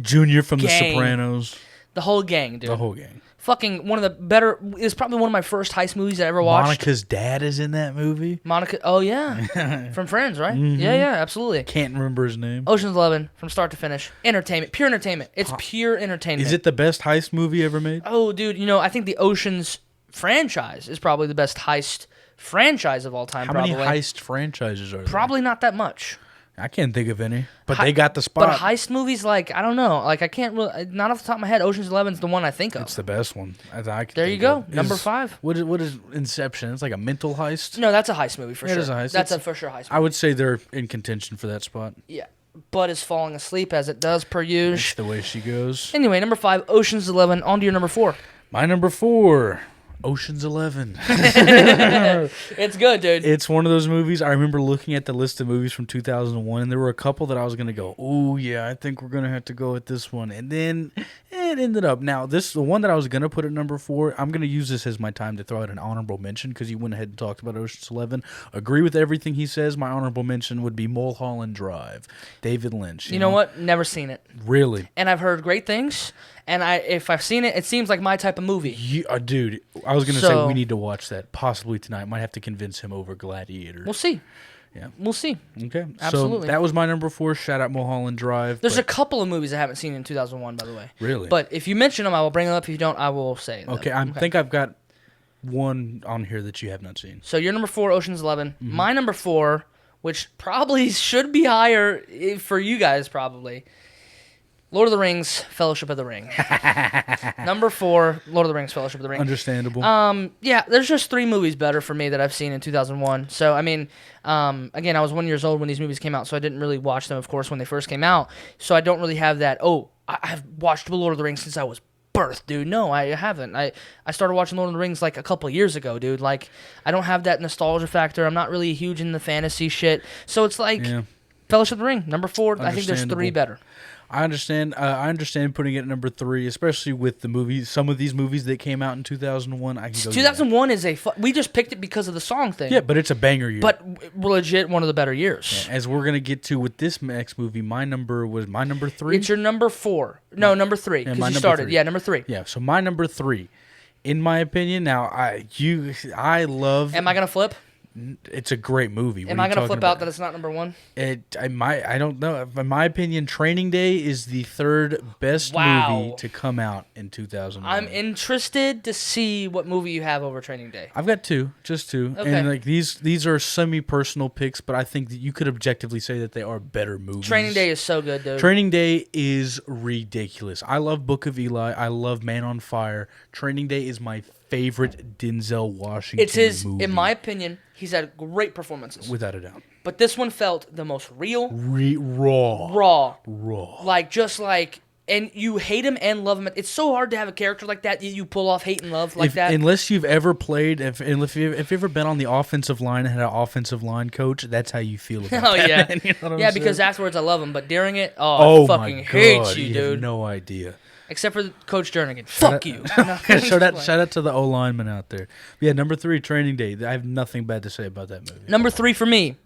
S2: Junior from
S1: gang.
S2: The Sopranos.
S1: The whole gang, dude.
S2: The whole gang.
S1: Fucking one of the better. It's probably one of my first heist movies I ever watched.
S2: Monica's dad is in that movie.
S1: Monica. Oh yeah, from Friends, right? Yeah, absolutely.
S2: Can't remember his name.
S1: Ocean's 11, from start to finish, entertainment, pure entertainment. It's pure entertainment.
S2: Is it the best heist movie ever made?
S1: Oh, dude, I think the Ocean's franchise is probably the best heist franchise of all time.
S2: How many heist franchises are there?
S1: Probably not that much.
S2: I can't think of any, but they got the spot.
S1: But heist movies, I don't know. I can't really, not off the top of my head, Ocean's 11 is the one I think of.
S2: It's the best one.
S1: There you go. Number 5.
S2: What is Inception? It's like a mental heist?
S1: No, that's a heist movie for sure.
S2: It is a heist.
S1: That's a for sure heist movie.
S2: I would say they're in contention for that spot.
S1: Yeah. Bud is falling asleep as it does per usual.
S2: That's the way she goes.
S1: Anyway, number 5, Ocean's 11. On to your number 4.
S2: My number 4. Ocean's 11.
S1: It's good, dude.
S2: It's one of those movies. I remember looking at the list of movies from 2001, and there were a couple that I was going to go, oh, yeah, I think we're going to have to go with this one. And then it ended up. Now, the one that I was going to put at number 4, I'm going to use this as my time to throw out an honorable mention because you went ahead and talked about Ocean's 11. Agree with everything he says. My honorable mention would be Mulholland Drive. David Lynch.
S1: You know what? Never seen it.
S2: Really?
S1: And I've heard great things. And if I've seen it, it seems like my type of movie.
S2: Dude, I was going to say we need to watch that possibly tonight. Might have to convince him over Gladiator.
S1: We'll see.
S2: Yeah.
S1: We'll see.
S2: Okay.
S1: Absolutely.
S2: So that was my number 4. Shout out Mulholland Drive.
S1: There's a couple of movies I haven't seen in 2001, by the way.
S2: Really?
S1: But if you mention them, I will bring them up. If you don't, I will say them.
S2: Okay. I think I've got one on here that you have not seen.
S1: So your number 4, Ocean's 11. Mm-hmm. My number 4, which probably should be higher for you guys, probably. Lord of the Rings, Fellowship of the Ring. Number 4, Lord of the Rings, Fellowship of the Ring.
S2: Understandable.
S1: Yeah, there's just 3 movies better for me that I've seen in 2001. So, I mean, again, I was 1 year old when these movies came out, so I didn't really watch them, of course, when they first came out. So I don't really have that, I've watched Lord of the Rings since I was birthed, dude. No, I haven't. I started watching Lord of the Rings like a couple years ago, dude. Like, I don't have that nostalgia factor. I'm not really huge in the fantasy shit. So it's like, Fellowship of the Ring, number 4. I think there's 3 better.
S2: I understand. I understand putting it at number 3, especially with the movies. Some of these movies that came out in 2001. I can go.
S1: 2001 is we just picked it because of the song thing.
S2: Yeah, but it's a banger year.
S1: But legit one of the better years.
S2: Yeah, as we're gonna get to with this next movie, my number 3.
S1: It's your number 4. No, number 3. Because you started.
S2: 3.
S1: Yeah, number 3.
S2: Yeah. So my number 3, in my opinion. Now I love.
S1: Am I gonna flip?
S2: It's a great movie.
S1: Am I going to flip out that it's not number 1?
S2: I don't know. In my opinion, Training Day is the 3rd best movie to come out in 2001.
S1: I'm interested to see what movie you have over Training Day.
S2: I've got 2, just 2.
S1: Okay.
S2: And like these are semi-personal picks, but I think that you could objectively say that they are better movies.
S1: Training Day is so good, dude.
S2: Training Day is ridiculous. I love Book of Eli. I love Man on Fire. Training Day is my favorite Denzel Washington movie.
S1: In my opinion, he's had great performances.
S2: Without a doubt.
S1: But this one felt the most real.
S2: Raw.
S1: And you hate him and love him. It's so hard to have a character like that you pull off hate and love like that.
S2: Unless you've ever played, if you've ever been on the offensive line and had an offensive line coach, that's how you feel about that.
S1: Yeah.
S2: Man. You know what I'm
S1: because
S2: saying?
S1: afterwards I love him. But during it, I fucking hate you, dude.
S2: Have no idea.
S1: Except for Coach Jernigan. Fuck you.
S2: Shout out to the O-lineman out there. Yeah, number 3, Training Day. I have nothing bad to say about that movie.
S1: Number 3 for me,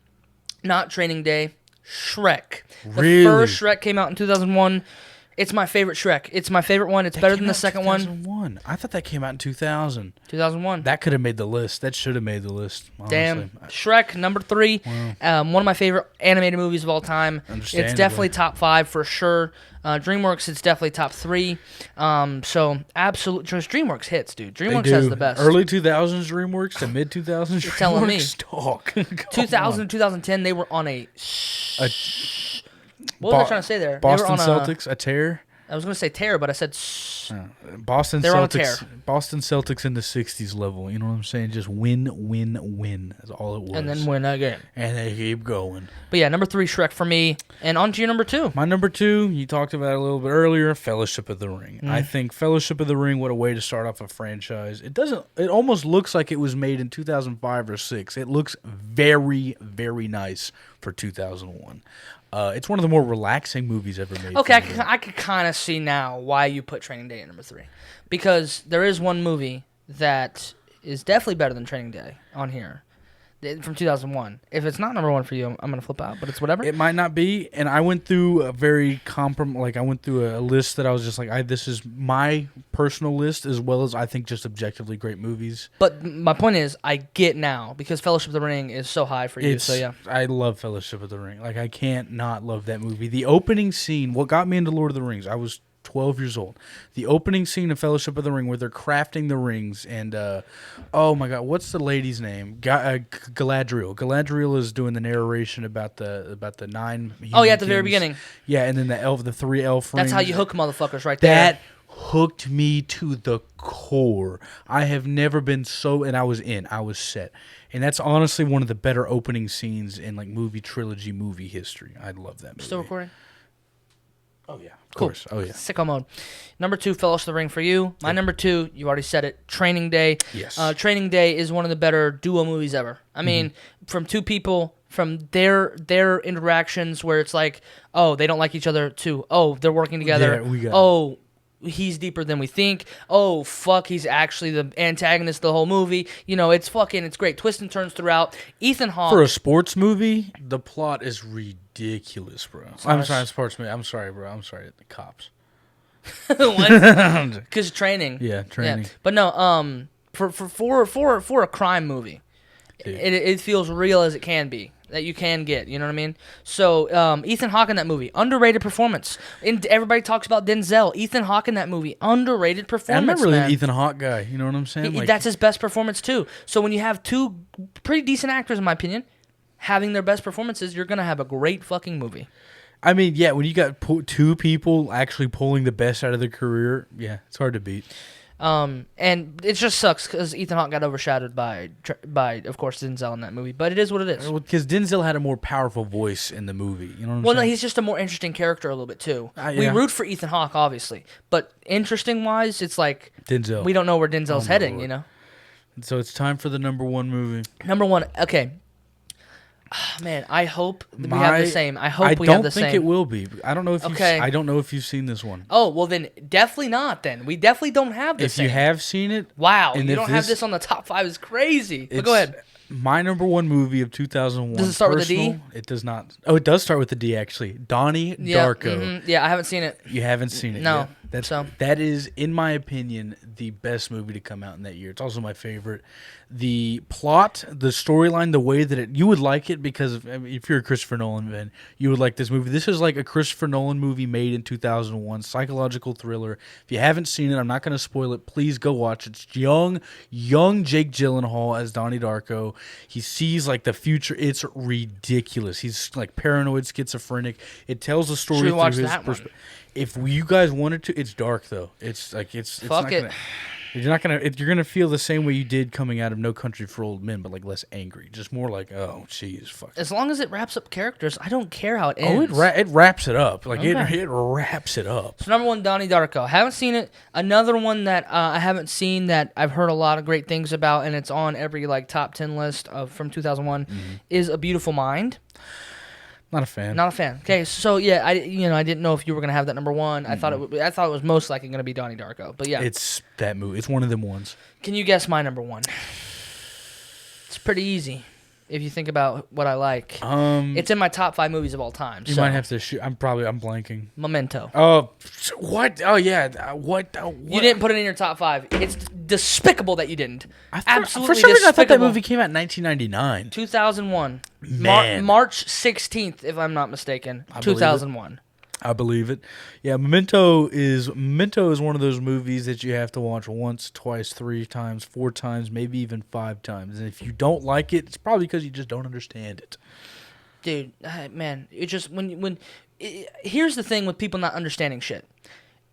S1: not Training Day, Shrek.
S2: Really?
S1: The first Shrek came out in 2001. It's my favorite Shrek. It's my favorite one. It's better than the second one.
S2: 2001. I thought that came out in 2000.
S1: 2001.
S2: That could have made the list. That should have made the list. Honestly.
S1: Damn. Shrek, number 3. Wow. One of my favorite animated movies of all time. It's definitely top 5 for sure. DreamWorks, it's definitely top 3. So, absolute. DreamWorks hits, dude. DreamWorks has the best.
S2: Early 2000s DreamWorks to mid 2000s DreamWorks.
S1: Telling me.
S2: Talk.
S1: 2000, 2010, they were on a what was I trying to say there?
S2: Boston Celtics, a tear.
S1: I was going to say tear, but I said
S2: Boston
S1: They're
S2: Celtics.
S1: on a tear.
S2: Boston Celtics in the 60s level. You know what I'm saying? Just win. That's all it was.
S1: And then win again.
S2: And they keep going.
S1: But yeah, number 3, Shrek for me. And on to your number 2.
S2: My number 2, you talked about it a little bit earlier, Fellowship of the Ring. I think Fellowship of the Ring, what a way to start off a franchise. It almost looks like it was made in 2005 or 6. It looks very, very nice for 2001. It's one of the more relaxing movies ever made.
S1: Okay, I could kind of see now why you put Training Day at number 3. Because there is one movie that is definitely better than Training Day on here from 2001. If it's not number 1 for you, I'm going to flip out, but it's whatever.
S2: It might not be, and I went through a very I went through a list that I was just like, this is my personal list as well as I think just objectively great movies.
S1: But my point is, I get now, because Fellowship of the Ring is so high for you, so yeah.
S2: I love Fellowship of the Ring. Like, I can't not love that movie. The opening scene, what got me into Lord of the Rings, I was 12 years old. The opening scene of Fellowship of the Ring where they're crafting the rings and oh my god, what's the lady's name? Galadriel. Galadriel is doing the narration about the 9
S1: at the very beginning.
S2: Yeah, and then the 3 elf rings.
S1: That's how you hook motherfuckers right there.
S2: That hooked me to the core. I have never been so, and I was set. And that's honestly one of the better opening scenes in like movie trilogy movie history. I love that movie.
S1: Still recording?
S2: Oh yeah, of
S1: Cool.
S2: course. Oh yeah.
S1: Sicko mode. Number 2, Fellowship of the Ring for you. My number 2, you already said it, Training Day.
S2: Yes.
S1: Training Day is one of the better duo movies ever. I mean, from two people, from their interactions where it's like, oh, they don't like each other, to, oh, they're working together.
S2: Yeah,
S1: oh, he's deeper than we think. Oh, fuck, he's actually the antagonist of the whole movie. You know, it's great. Twists and turns throughout. Ethan Hawke.
S2: For a sports movie, the plot is ridiculous, bro. I'm sorry, sports movie. I'm sorry, bro. I'm sorry, the cops.
S1: Because training.
S2: Yeah, training.
S1: Yeah. But no, for a crime movie, it feels real as it can be. That you can get, you know what I mean? So, Ethan Hawke in that movie, underrated performance. And everybody talks about Denzel. Ethan Hawke in that movie, underrated performance.
S2: I'm not really
S1: man.
S2: an Ethan Hawke guy. You know what I'm saying?
S1: That's his best performance too. So when you have two pretty decent actors, in my opinion, having their best performances, you're gonna have a great fucking movie.
S2: I mean, yeah, when you got two people actually pulling the best out of their career, yeah, it's hard to beat.
S1: And it just sucks because Ethan Hawke got overshadowed by, of course, Denzel in that movie. But it is what it is.
S2: Because Denzel had a more powerful voice in the movie. You know what I'm
S1: Well,
S2: saying?
S1: no, he's just a more interesting character a little bit too.
S2: Yeah.
S1: We root for Ethan Hawke, obviously, but interesting wise, it's like
S2: Denzel.
S1: we don't know where Denzel's heading.
S2: Lord.
S1: You know.
S2: So it's time for the number 1 movie.
S1: Number 1, okay. Man, I hope we have the same. I hope we have the same.
S2: I don't think it will be. I don't know if
S1: Okay.
S2: I don't know if you've seen this one.
S1: Oh, well then, definitely not then. We definitely don't have the
S2: If
S1: same.
S2: you have seen it,
S1: Wow,
S2: and
S1: you
S2: if
S1: don't have this on the top 5 is crazy. But
S2: it's
S1: go ahead.
S2: My number 1 movie of 2001.
S1: Does it start with a D?
S2: It does not. Oh, it does start with a D actually. Donnie Darko.
S1: Yeah, I haven't seen it.
S2: You haven't seen it
S1: No.
S2: yet. That is, in my opinion, the best movie to come out in that year. It's also my favorite. The plot, the storyline, the way that you would like it, because if you're a Christopher Nolan fan, you would like this movie. This is like a Christopher Nolan movie made in 2001, psychological thriller. If you haven't seen it, I'm not going to spoil it. Please go watch it. It's young Jake Gyllenhaal as Donnie Darko. He sees like the future. It's ridiculous. He's like paranoid, schizophrenic. It tells the story through his perspective. If you guys wanted to, it's dark though. It's like it's
S1: Fuck
S2: not
S1: it.
S2: You're gonna feel the same way you did coming out of No Country for Old Men, but like less angry, just more like, oh, jeez, fuck.
S1: As long as it wraps up characters, I don't care how it ends.
S2: Oh, it wraps it up. Like
S1: Okay.
S2: it wraps it up.
S1: So number 1, Donnie Darko. Haven't seen it. Another one that I haven't seen that I've heard a lot of great things about, and it's on every like top 10 list from 2001, is A Beautiful Mind.
S2: Not a fan.
S1: Not a fan. Okay, so yeah, I didn't know if you were gonna have that number 1. I thought it was most likely gonna be Donnie Darko, but yeah,
S2: It's that movie. It's one of them ones.
S1: Can you guess my number 1? It's pretty easy if you think about what I like. It's in my top 5 movies of all time.
S2: You might have to shoot. I'm blanking.
S1: Memento.
S2: Oh, what? Oh yeah. What?
S1: You didn't put it in your top 5. It's despicable that you didn't. Absolutely
S2: For some reason, I thought that
S1: despicable.
S2: movie came out in 1999.
S1: 2001.
S2: Man.
S1: March 16th, if I'm not mistaken.
S2: I believe it.
S1: 2001.
S2: I believe it. Yeah, Memento is one of those movies that you have to watch once, twice, 3 times, 4 times, maybe even 5 times. And if you don't like it, it's probably because you just don't understand it.
S1: Dude, man, it just here's the thing with people not understanding shit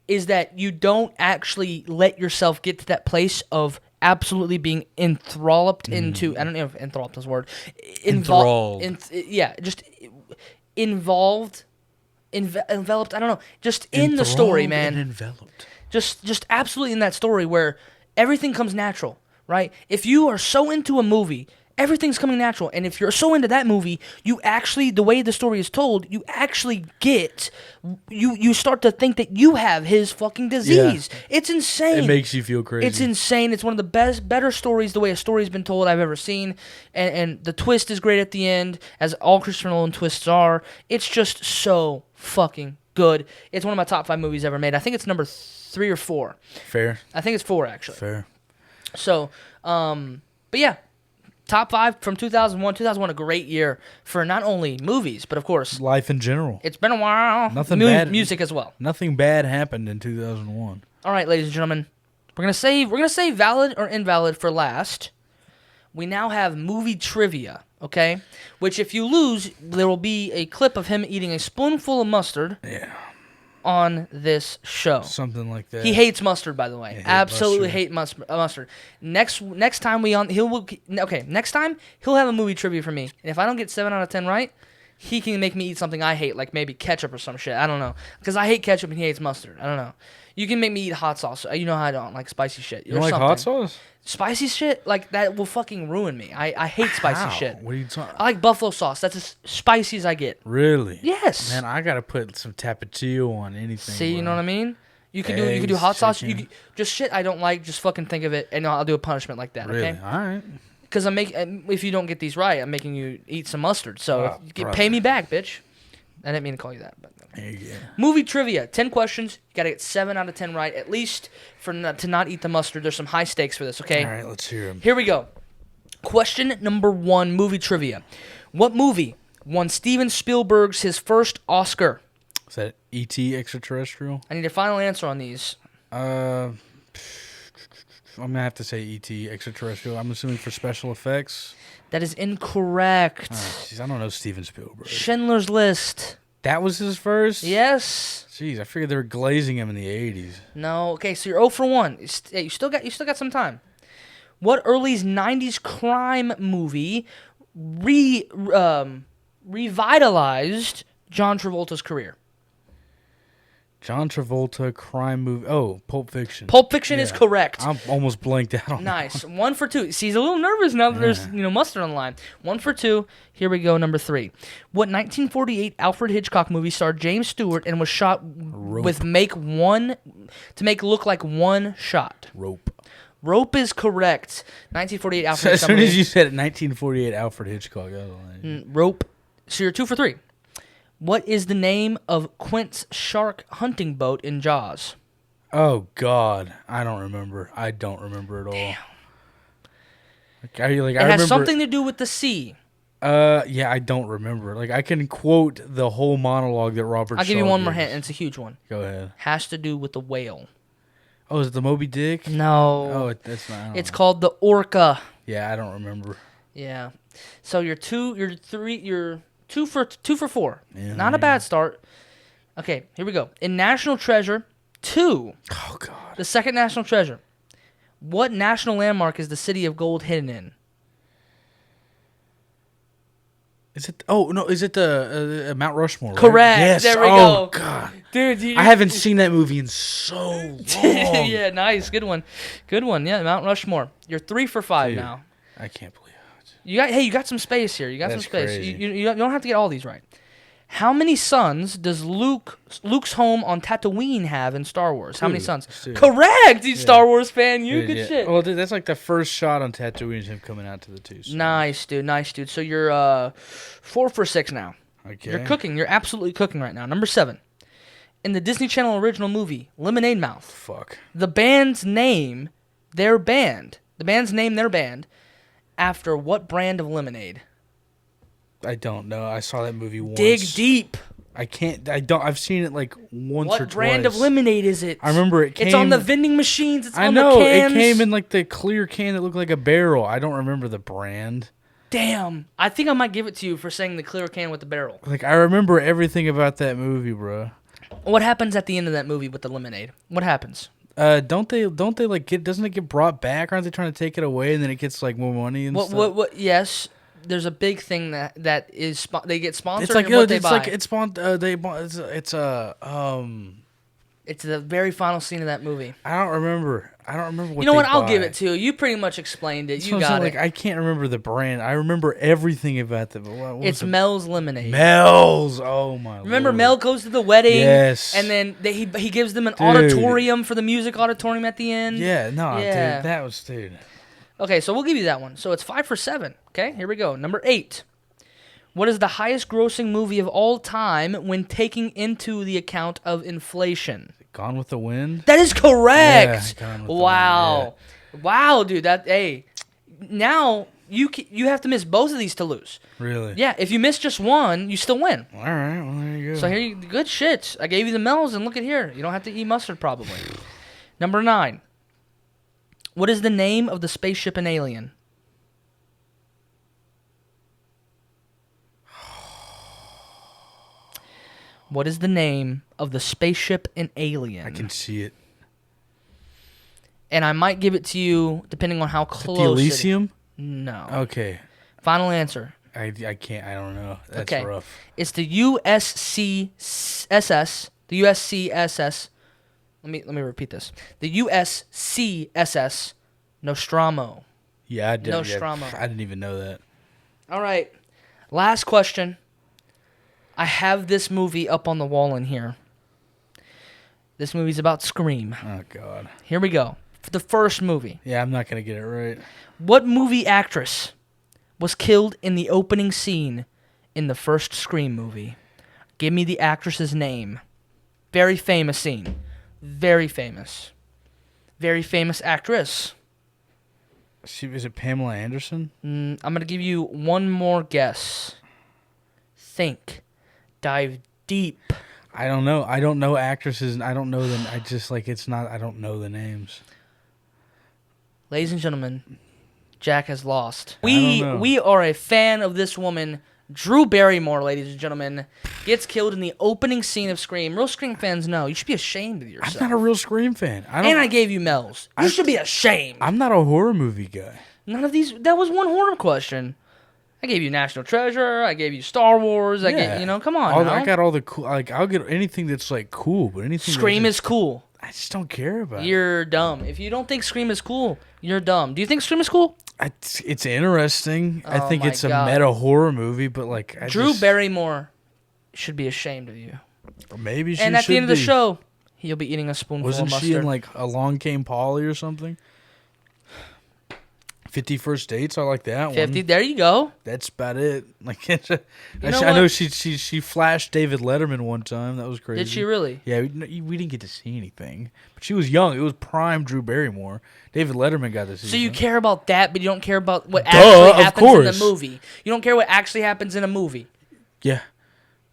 S1: is that you don't actually let yourself get to that place of absolutely being enthralled into. I don't know if enthralled is a word.
S2: Enthralled.
S1: Just involved. Enveloped, I don't know, just in the story, man.
S2: And enveloped.
S1: Just absolutely in that story where everything comes natural, right? If you are so into a movie, everything's coming natural. And if you're so into that movie, you actually, the way the story is told, you actually get, you start to think that you have his fucking disease. Yeah. It's insane.
S2: It makes you feel crazy.
S1: It's insane. It's one of the better stories, the way a story's been told I've ever seen. And the twist is great at the end, as all Christopher Nolan twists are. It's just so fucking good. It's one of my top 5 movies ever made. I think it's number 3 or 4.
S2: Fair.
S1: I think it's 4, actually.
S2: Fair.
S1: So, but yeah. Top 5 from 2001. 2001, a great year for not only movies, but of course
S2: life in general.
S1: It's been a while.
S2: Nothing bad.
S1: Music as well.
S2: Nothing bad happened in 2001.
S1: All right, ladies and gentlemen, we're gonna save valid or invalid for last. We now have movie trivia. Okay, which if you lose, there will be a clip of him eating a spoonful of mustard.
S2: Yeah.
S1: On this show.
S2: Something like that.
S1: He hates mustard, by the way. Absolutely hate mustard. Next time next time he'll have a movie trivia for me. And if I don't get 7 out of 10 right, he can make me eat something I hate, like maybe ketchup or some shit. I don't know. Because I hate ketchup and he hates mustard. I don't know. You can make me eat hot sauce. You know how I don't like spicy shit.
S2: You don't like hot sauce?
S1: Spicy shit? Like, that will fucking ruin me. I hate spicy shit.
S2: What are you talking?
S1: I like buffalo sauce. That's as spicy as I get.
S2: Really?
S1: Yes.
S2: Man, I gotta put some tapatio on anything.
S1: See, you know what I mean? You can do hot sauce. Just shit I don't like. Just fucking think of it, and I'll do a punishment like that.
S2: Really?
S1: Okay.
S2: All right.
S1: Because if you don't get these right, I'm making you eat some mustard. So pay me back, bitch. I didn't mean to call you that. But
S2: There you go.
S1: Movie trivia: 10 questions. You gotta get 7 out of 10 right, at least to not eat the mustard. There's some high stakes for this. Okay.
S2: All right, let's hear them.
S1: Here we go. Question number 1: movie trivia. What movie won Steven Spielberg's his first Oscar?
S2: Is that E.T. extraterrestrial?
S1: I need a final answer on these.
S2: I'm gonna have to say E.T. extraterrestrial. I'm assuming for special effects.
S1: That is incorrect.
S2: Jeez, I don't know Steven Spielberg.
S1: Schindler's List.
S2: That was his first?
S1: Yes.
S2: Jeez, I figured they were glazing him in the 80s.
S1: No. Okay, so you're 0 for 1. You still got some time. What early 90s crime movie revitalized John Travolta's career?
S2: John Travolta crime movie. Oh, Pulp Fiction.
S1: Pulp Fiction is correct.
S2: I'm almost blanked out on
S1: Nice. 1 for 2. See, he's a little nervous now that there's mustard on the line. 1 for 2. Here we go. Number 3. What 1948 Alfred Hitchcock movie starred James Stewart and was shot with make look like one shot?
S2: Rope.
S1: Rope is correct. 1948 Alfred
S2: As
S1: Hitchcock
S2: soon
S1: movie.
S2: as you said it, 1948 Alfred Hitchcock. I was like,
S1: Rope. So you're 2 for 3. What is the name of Quint's shark hunting boat in Jaws?
S2: oh God, I don't remember. I don't remember at all.
S1: Damn.
S2: Like, I
S1: It
S2: remember,
S1: has something to do with the sea.
S2: Yeah, I don't remember. Like I can quote the whole monologue that Robert.
S1: I'll give you
S2: Shaw
S1: one more
S2: gives.
S1: hint, and it's a huge one.
S2: Go ahead.
S1: Has to do with the whale.
S2: Oh, is it the Moby Dick?
S1: No.
S2: Oh, that's not. I don't
S1: It's
S2: know.
S1: called the orca.
S2: Yeah, I don't remember.
S1: Yeah. So you're 2 for 4.
S2: Yeah,
S1: Not a bad start. Okay, here we go. In National Treasure 2,
S2: Oh God.
S1: the second National Treasure, what national landmark is the City of Gold hidden in?
S2: Is it? Oh no! Is it the Mount Rushmore? Right?
S1: Correct.
S2: Yes.
S1: There we
S2: oh,
S1: go.
S2: God.
S1: Dude,
S2: I haven't seen that movie in so long.
S1: Yeah, nice. Good one. Good one. Yeah, Mount Rushmore. You're 3 for 5
S2: Dude,
S1: now.
S2: I can't believe it.
S1: You got some space here. You got some
S2: That's
S1: space.
S2: crazy.
S1: You don't have to get all these right. How many sons does Luke's home on Tatooine have in Star Wars? How many
S2: 2.
S1: sons?
S2: 2.
S1: Correct. You Star Wars fan. You
S2: Dude,
S1: good
S2: yeah.
S1: shit.
S2: Well, dude, that's like the first shot on Tatooine is him coming out to the 2. So.
S1: Nice, dude. Nice, dude. So you're 4 for 6 now.
S2: Okay.
S1: You're cooking. You're absolutely cooking right now. Number 7. In the Disney Channel original movie Lemonade Mouth,
S2: Fuck.
S1: the band's name their band after what brand of lemonade?
S2: I don't know. I saw that movie once.
S1: Dig deep.
S2: I can't. I don't. I've seen it like once or
S1: What
S2: twice.
S1: brand of lemonade is it?
S2: I remember it came.
S1: It's on the vending machines. It's
S2: I
S1: on
S2: know
S1: the cans.
S2: it came in like the clear can that looked like a barrel. I don't remember the brand.
S1: Damn. I think I might give it to you for saying the clear can with the barrel.
S2: Like I remember everything about that movie, bro.
S1: What happens at the end of that movie with the lemonade? What happens?
S2: Don't they like get? Doesn't it get brought back? Aren't they trying to take it away and then it gets like more money and stuff?
S1: What? Yes. There's a big thing that is they get sponsored.
S2: It's like
S1: and what they
S2: it's
S1: buy.
S2: like it's
S1: It's the very final scene of that movie.
S2: I don't remember what.
S1: You know what?
S2: they
S1: I'll
S2: buy.
S1: give it to you. You pretty much explained it.
S2: That's
S1: You
S2: what I'm
S1: got
S2: saying,
S1: it.
S2: Like I can't remember the brand. I remember everything about the. What
S1: It's
S2: was
S1: Mel's Lemonade.
S2: Mel's. Oh my.
S1: Remember,
S2: Lord.
S1: Mel goes to the wedding.
S2: Yes.
S1: And then he gives them an
S2: Dude.
S1: auditorium for the music auditorium at the end.
S2: Yeah. No.
S1: Yeah.
S2: Dude. That was dude.
S1: Okay, so we'll give you that one. So it's 5 for 7. Okay, here we go. Number 8. What is the highest grossing movie of all time when taking into the account of inflation?
S2: Gone with the Wind.
S1: That is correct.
S2: Yeah, Gone with the
S1: Wow. Wow, dude. Now you have to miss both of these to lose.
S2: Really?
S1: Yeah, if you miss just one, you still win.
S2: All right. Well, there you go.
S1: So here, good shit. I gave you the Mel's, and look at here. You don't have to eat mustard, probably. Number 9. What is the name of the spaceship in Alien? What is the name of the spaceship in Alien?
S2: I can see it.
S1: And I might give it to you depending on how
S2: The
S1: close.
S2: Elysium.
S1: No.
S2: Okay.
S1: Final answer.
S2: I can't. I don't know. That's
S1: Okay.
S2: rough.
S1: It's the USCSS. The USCSS. Let me repeat this. The USCSS Nostromo.
S2: Yeah, I did.
S1: Nostromo.
S2: I didn't even know that.
S1: All right. Last question. I have this movie up on the wall in here. This movie's about Scream.
S2: Oh, God.
S1: Here we go. For the first movie.
S2: Yeah, I'm not going to get it right.
S1: What movie actress was killed in the opening scene in the first Scream movie? Give me the actress's name. Very famous scene. Very famous. Very famous actress.
S2: Is it Pamela Anderson?
S1: I'm going to give you one more guess. Think. Dive deep.
S2: I don't know. I don't know actresses. I don't know them. I just, it's not, I don't know the names.
S1: Ladies and gentlemen, Jack has lost.
S2: I don't know.
S1: We are a fan of this woman, Drew Barrymore, ladies and gentlemen, gets killed in the opening scene of Scream. Real Scream fans know. You should be ashamed of yourself.
S2: I'm not a real Scream fan.
S1: I gave you Mel's. You should be ashamed.
S2: I'm not a horror movie guy.
S1: None of these. That was one horror question. I gave you National Treasure. I gave you Star Wars. I gave, come on.
S2: I got all the cool. I'll get anything that's cool, but anything.
S1: Scream is cool.
S2: I just don't care about it.
S1: You're dumb. If you don't think Scream is cool, you're dumb. Do you think Scream is cool?
S2: It's interesting. I think
S1: my
S2: it's
S1: God.
S2: a meta horror movie, but
S1: Drew Barrymore should be ashamed of you.
S2: Or maybe she
S1: And at
S2: should
S1: the end of the
S2: be.
S1: show, he'll be eating a spoonful
S2: Wasn't
S1: of mustard.
S2: she in Along Came Polly or something? 50 First Dates, I like that
S1: 50.
S2: one.
S1: There you go.
S2: That's about it.
S1: know
S2: I know
S1: what?
S2: she flashed David Letterman one time. That was crazy.
S1: Did she really?
S2: Yeah, we didn't get to see anything. But she was young. It was prime Drew Barrymore. David Letterman got to see.
S1: So you
S2: her.
S1: care about that, but you don't care about what actually
S2: of
S1: happens in
S2: course.
S1: the movie. You don't care what actually happens in a movie.
S2: Yeah.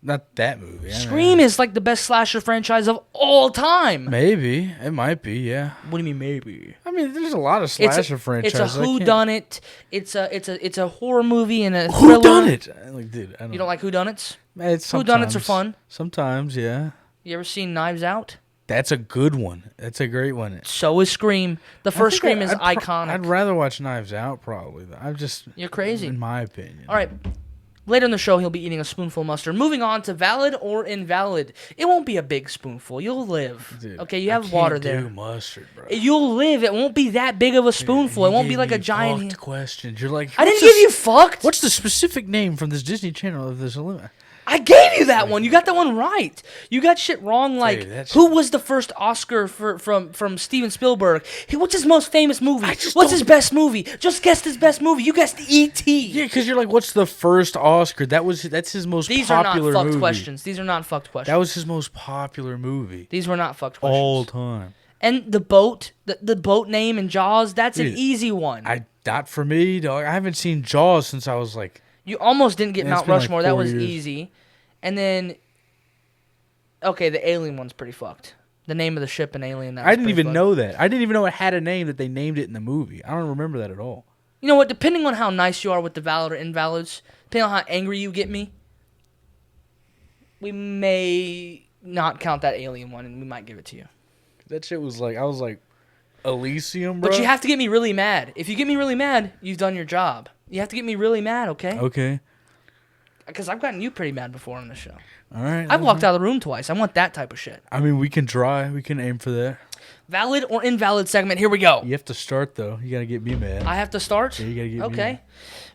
S2: Not that movie.
S1: Scream is like the best slasher franchise of all time.
S2: Maybe. It might be, yeah.
S1: What do you mean maybe?
S2: I mean, there's a lot of slasher franchises.
S1: It's a whodunit. It's a horror movie and a
S2: Who
S1: thriller.
S2: done it? Dude, I don't
S1: You don't like whodunits?
S2: Sometimes.
S1: Whodunits are fun.
S2: Sometimes, yeah.
S1: You ever seen Knives Out?
S2: That's a good one. That's a great one.
S1: So is Scream. The first Scream is iconic.
S2: I'd rather watch Knives Out, probably.
S1: You're crazy.
S2: In my opinion.
S1: All right. Later in the show, he'll be eating a spoonful of mustard. Moving on to valid or invalid. It won't be a big spoonful. You'll live.
S2: Dude,
S1: okay, you have
S2: I
S1: water
S2: can't
S1: there.
S2: do mustard, bro.
S1: You'll live. It won't be that big of a spoonful.
S2: Dude,
S1: it won't be
S2: you
S1: like a
S2: gave me
S1: giant.
S2: fucked questions. You're like,
S1: I didn't
S2: what's
S1: give
S2: the-
S1: you fucked.
S2: What's the specific name from this Disney Channel of this Olympic?
S1: I gave you that one. You got that one right. You got shit wrong. Like,
S2: Dude, that's-
S1: who was the first Oscar from Steven Spielberg? What's his most famous movie?
S2: just
S1: What's
S2: don't-
S1: his best movie? Just guess his best movie. You guessed E.T.
S2: Yeah, because you're like, what's the first Oscar? That's his most
S1: These are not
S2: popular
S1: fucked
S2: movie.
S1: questions. These are not fucked questions.
S2: That was his most popular movie.
S1: These were not fucked questions.
S2: All time.
S1: And the boat, the boat name in Jaws, that's an
S2: Dude,
S1: easy one.
S2: Not for me, dog. I haven't seen Jaws since I was like.
S1: You almost didn't get
S2: Yeah, it's
S1: Mount
S2: been like
S1: Rushmore. That
S2: 4
S1: was
S2: years.
S1: easy. And then, okay, the Alien one's pretty fucked. The name of the ship in Alien. That was
S2: I didn't
S1: pretty
S2: even
S1: fucked.
S2: know that. I didn't even know it had a name that they named it in the movie. I don't remember that at all.
S1: You know what? Depending on how nice you are with the valid or invalids, depending on how angry you get me, we may not count that Alien one, and we might give it to you.
S2: That shit was like, I was like, Elysium, bro.
S1: But you have to get me really mad. If you get me really mad, you've done your job. You have to get me really mad, okay?
S2: Okay.
S1: Because I've gotten you pretty mad before on the show.
S2: All right.
S1: I've walked out of the room twice. I want that type of shit.
S2: I mean, we can try. We can aim for that.
S1: Valid or invalid segment. Here we go.
S2: You have to start, though. You got to get me mad.
S1: I have to start?
S2: Yeah, you gotta get me
S1: Okay.
S2: mad.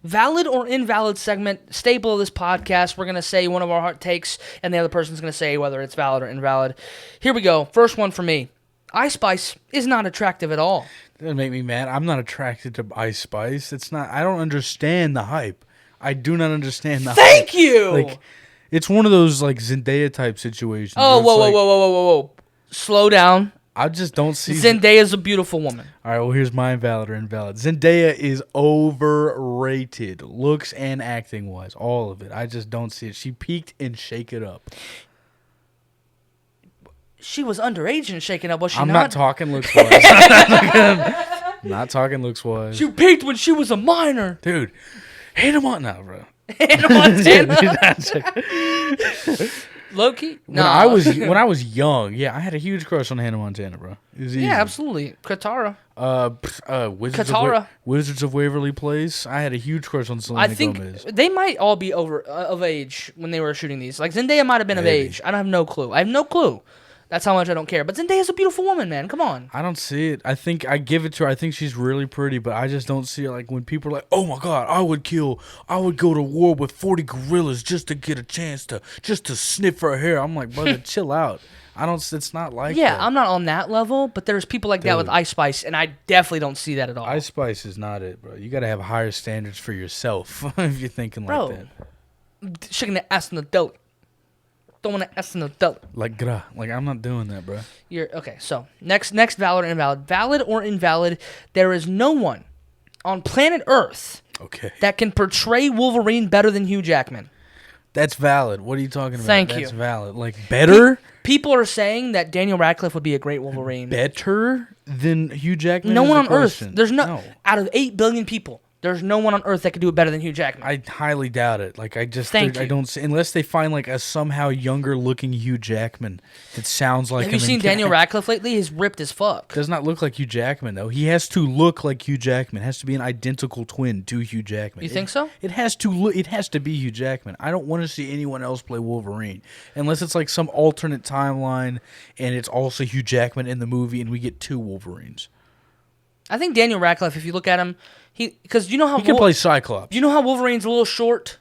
S1: Valid or invalid segment, staple of this podcast. We're going to say one of our hot takes, and the other person's going to say whether it's valid or invalid. Here we go. First one for me. Ice Spice is not attractive at all.
S2: That doesn't make me mad. I'm not attracted to Ice Spice. It's not. I don't understand the hype. I do not understand the hype.
S1: Thank you!
S2: Like, it's one of those, like, Zendaya type situations.
S1: Oh,
S2: where it's
S1: whoa,
S2: like,
S1: whoa. Slow down.
S2: I just don't see.
S1: Zendaya's a beautiful woman.
S2: All right, well, here's my invalid or invalid. Zendaya is overrated, looks and acting wise, all of it. I just don't see it. She peaked in Shake It Up.
S1: She was underage and shaken up, was she
S2: I'm
S1: not?
S2: not talking looks wise. Not talking looks wise.
S1: She peaked when she was a minor.
S2: Dude, Hannah Montana, bro.
S1: Hannah Montana. Loki?
S2: When I was young, yeah, I had a huge crush on Hannah Montana, bro. It was easy.
S1: Yeah, absolutely. Katara.
S2: Wizards of Waverly Place. I had a huge crush on Selena Gomez.
S1: They might all be over of age when they were shooting these. Like Zendaya might have been of age. I have no clue. That's how much I don't care. But Zendaya's a beautiful woman, man. Come on.
S2: I don't see it. I think I give it to her. I think she's really pretty, but I just don't see it. Like when people are like, "Oh my God, I would go to war with 40 gorillas just to get a chance to sniff her hair." I'm like, brother, chill out. It's not like that.
S1: Yeah, I'm not on that level, but there's people like that with Ice Spice, and I definitely don't see that at all.
S2: Ice Spice is not it, bro. You got to have higher standards for yourself if you're thinking like that.
S1: Shaking the ass in the deli. Throwing the ass in the deli.
S2: Like I'm not doing that, bro.
S1: Okay, so next valid or invalid. Valid or invalid, there is no one on planet Earth that can portray Wolverine better than Hugh Jackman.
S2: That's valid. What are you talking about?
S1: Thank you.
S2: That's valid. Like better?
S1: People are saying that Daniel Radcliffe would be a great Wolverine.
S2: Better than Hugh Jackman?
S1: No one on Earth. There's no. Out of 8 billion people, there's no one on Earth that could do it better than Hugh Jackman.
S2: I highly doubt it. Like I don't see, unless they find like a somehow younger looking Hugh Jackman that sounds like.
S1: Have you seen Daniel Radcliffe lately? He's ripped as fuck.
S2: Does not look like Hugh Jackman though. He has to look like Hugh Jackman. It has to be an identical twin to Hugh Jackman.
S1: You think so?
S2: It has to look. It has to be Hugh Jackman. I don't want to see anyone else play Wolverine unless it's like some alternate timeline and it's also Hugh Jackman in the movie and we get 2 Wolverines.
S1: I think Daniel Radcliffe, if you look at him, because you know how
S2: he can play Cyclops.
S1: You know how Wolverine's a little short.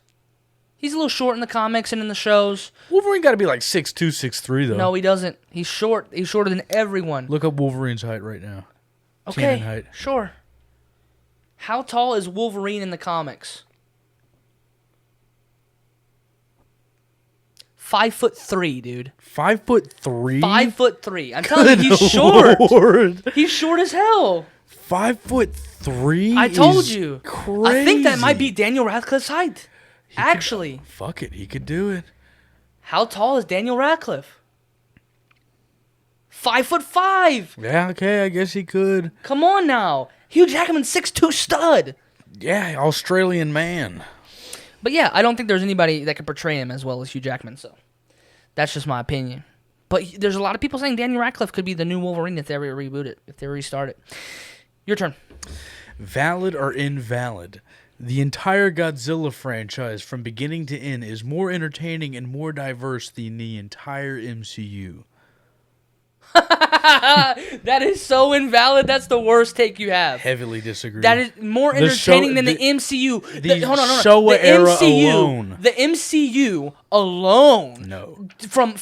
S1: He's a little short in the comics and in the shows.
S2: Wolverine got to be like 6'2", 6'3", though.
S1: No, he doesn't. He's short. He's shorter than everyone.
S2: Look up Wolverine's height right now.
S1: Okay,
S2: Canon height.
S1: Sure. How tall is Wolverine in the comics? 5'3", dude.
S2: 5'3"?
S1: 5'3". I'm telling you, he's short.
S2: Lord.
S1: He's short as hell.
S2: 5'3"?
S1: I told you.
S2: Crazy.
S1: I think that might be Daniel Radcliffe's height. Actually.
S2: Fuck it. He could do it.
S1: How tall is Daniel Radcliffe? 5'5".
S2: Yeah, okay. I guess he could.
S1: Come on now. Hugh Jackman's 6'2" stud.
S2: Yeah, Australian man.
S1: But yeah, I don't think there's anybody that can portray him as well as Hugh Jackman, so that's just my opinion. But there's a lot of people saying Daniel Radcliffe could be the new Wolverine if they ever reboot it, if they restart it. Your turn.
S2: Valid or invalid? The entire Godzilla franchise from beginning to end is more entertaining and more diverse than the entire MCU.
S1: That is so invalid. That's the worst take you have.
S2: Heavily disagree.
S1: That is more entertaining than the MCU.
S2: Hold on. Showa era alone.
S1: The MCU alone.
S2: No.
S1: From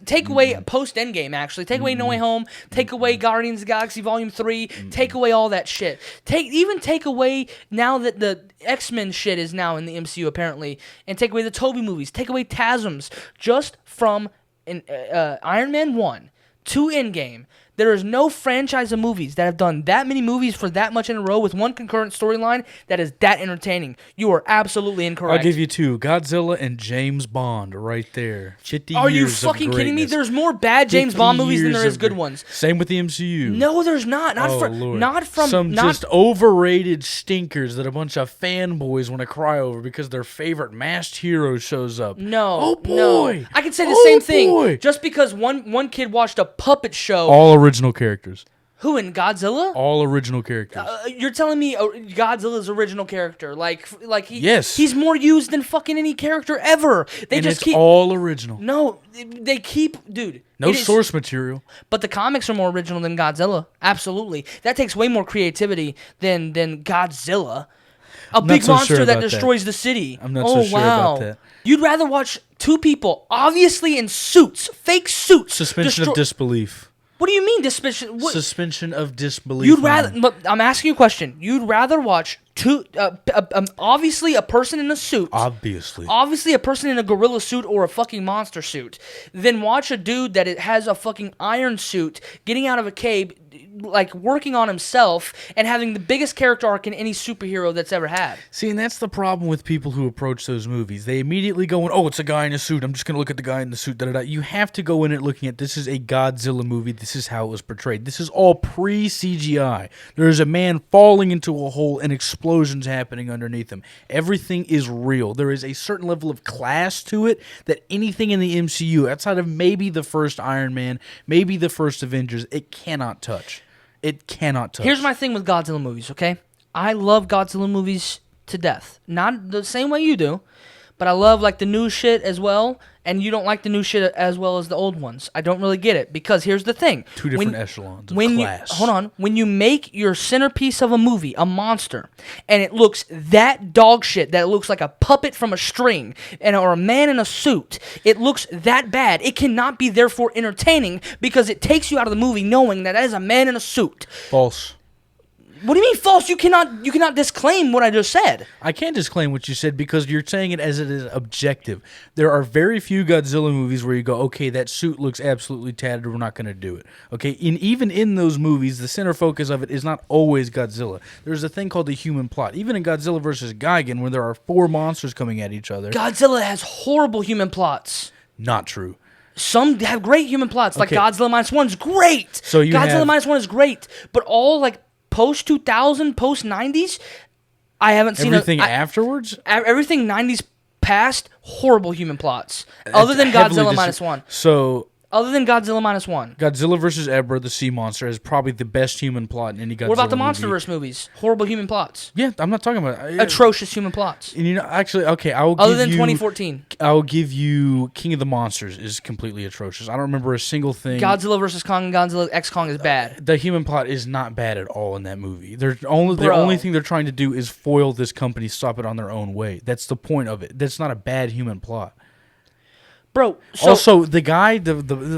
S1: take away post Endgame. Actually, take away No Way Home. Take away Guardians of the Galaxy Volume 3. Take away all that shit. Take away now that the X-Men shit is now in the MCU apparently, and take away the Tobey movies. Take away TASMs. Just from Iron Man 1 to Endgame, there is no franchise of movies that have done that many movies for that much in a row with one concurrent storyline that is that entertaining. You are absolutely incorrect.
S2: I'll give you 2. Godzilla and James Bond right there. 50
S1: Are
S2: years
S1: you
S2: of
S1: fucking kidding me?
S2: greatness.
S1: There's more bad James Bond movies than there is good ones.
S2: Same with the MCU.
S1: No, there's not.
S2: Just overrated stinkers that a bunch of fanboys want to cry over because their favorite masked hero shows up.
S1: No.
S2: Oh boy.
S1: No. I can say the same thing. Just because one kid watched a puppet show.
S2: All original characters.
S1: Who, in Godzilla?
S2: All original characters.
S1: You're telling me Godzilla's original character,
S2: yes,
S1: he's more used than fucking any character ever.
S2: It's all original.
S1: No, they keep, dude.
S2: No source material.
S1: But the comics are more original than Godzilla. Absolutely, that takes way more creativity than Godzilla. A big monster that destroys the city.
S2: I'm not so sure about that.
S1: You'd rather watch 2 people, obviously in suits, fake suits.
S2: Suspension of disbelief.
S1: What do you mean suspension?
S2: Suspension of disbelief.
S1: You'd rather, but I'm asking you a question. You'd rather watch 2, obviously a person in a suit. Obviously a person in a gorilla suit or a fucking monster suit, than watch a dude that has a fucking iron suit getting out of a cave, like working on himself and having the biggest character arc in any superhero that's ever had.
S2: See, and that's the problem with people who approach those movies. They immediately go in, oh, it's a guy in a suit. I'm just going to look at the guy in the suit. Da-da-da. You have to go in it looking at, this is a Godzilla movie. This is how it was portrayed. This is all pre-CGI. There is a man falling into a hole and exploding explosions happening underneath them. Everything is real. There is a certain level of class to it that anything in the MCU, outside of maybe the first Iron Man, maybe the first Avengers, it cannot touch. It cannot touch.
S1: Here's my thing with Godzilla movies, okay? I love Godzilla movies to death. Not the same way you do, but I love like the new shit as well, and you don't like the new shit as well as the old ones. I don't really get it, because here's the thing.
S2: Two different echelons of class.
S1: Hold on. When you make your centerpiece of a movie a monster, and it looks that dog shit, that it looks like a puppet from a string, or a man in a suit, it looks that bad, it cannot be therefore entertaining, because it takes you out of the movie knowing that is a man in a suit.
S2: False.
S1: What do you mean false? You cannot disclaim what I just said.
S2: I can't disclaim what you said because you're saying it as it is objective. There are very few Godzilla movies where you go, okay, that suit looks absolutely tattered, we're not going to do it. Okay, even in those movies, the center focus of it is not always Godzilla. There's a thing called the human plot. Even in Godzilla vs. Gigan, where there are 4 monsters coming at each other.
S1: Godzilla has horrible human plots.
S2: Not true.
S1: Some have great human plots, like
S2: Okay.
S1: Godzilla Minus One is great.
S2: So you
S1: Godzilla
S2: have-
S1: Minus One is great, but all like post 2000, post 90s, I haven't seen
S2: Everything afterwards?
S1: everything 90s past, horrible human plots. Other than
S2: Heavily
S1: Godzilla Minus One.
S2: So
S1: Other than Godzilla Minus One.
S2: Godzilla vs. Ebra, the sea monster, is probably the best human plot in any Godzilla
S1: What about the
S2: movie.
S1: MonsterVerse movies? Horrible human plots.
S2: Yeah, I'm not talking about
S1: Atrocious human plots.
S2: And you know, actually, okay, I will
S1: Other
S2: give
S1: than
S2: you
S1: 2014.
S2: I will give you King of the Monsters is completely atrocious. I don't remember a single thing.
S1: Godzilla vs. Kong and Godzilla X Kong is bad.
S2: The human plot is not bad at all in that movie. The only
S1: Bro.
S2: thing they're trying to do is foil this company, stop it on their own way. That's the point of it. That's not a bad human plot.
S1: Bro, so
S2: Also, the guy, the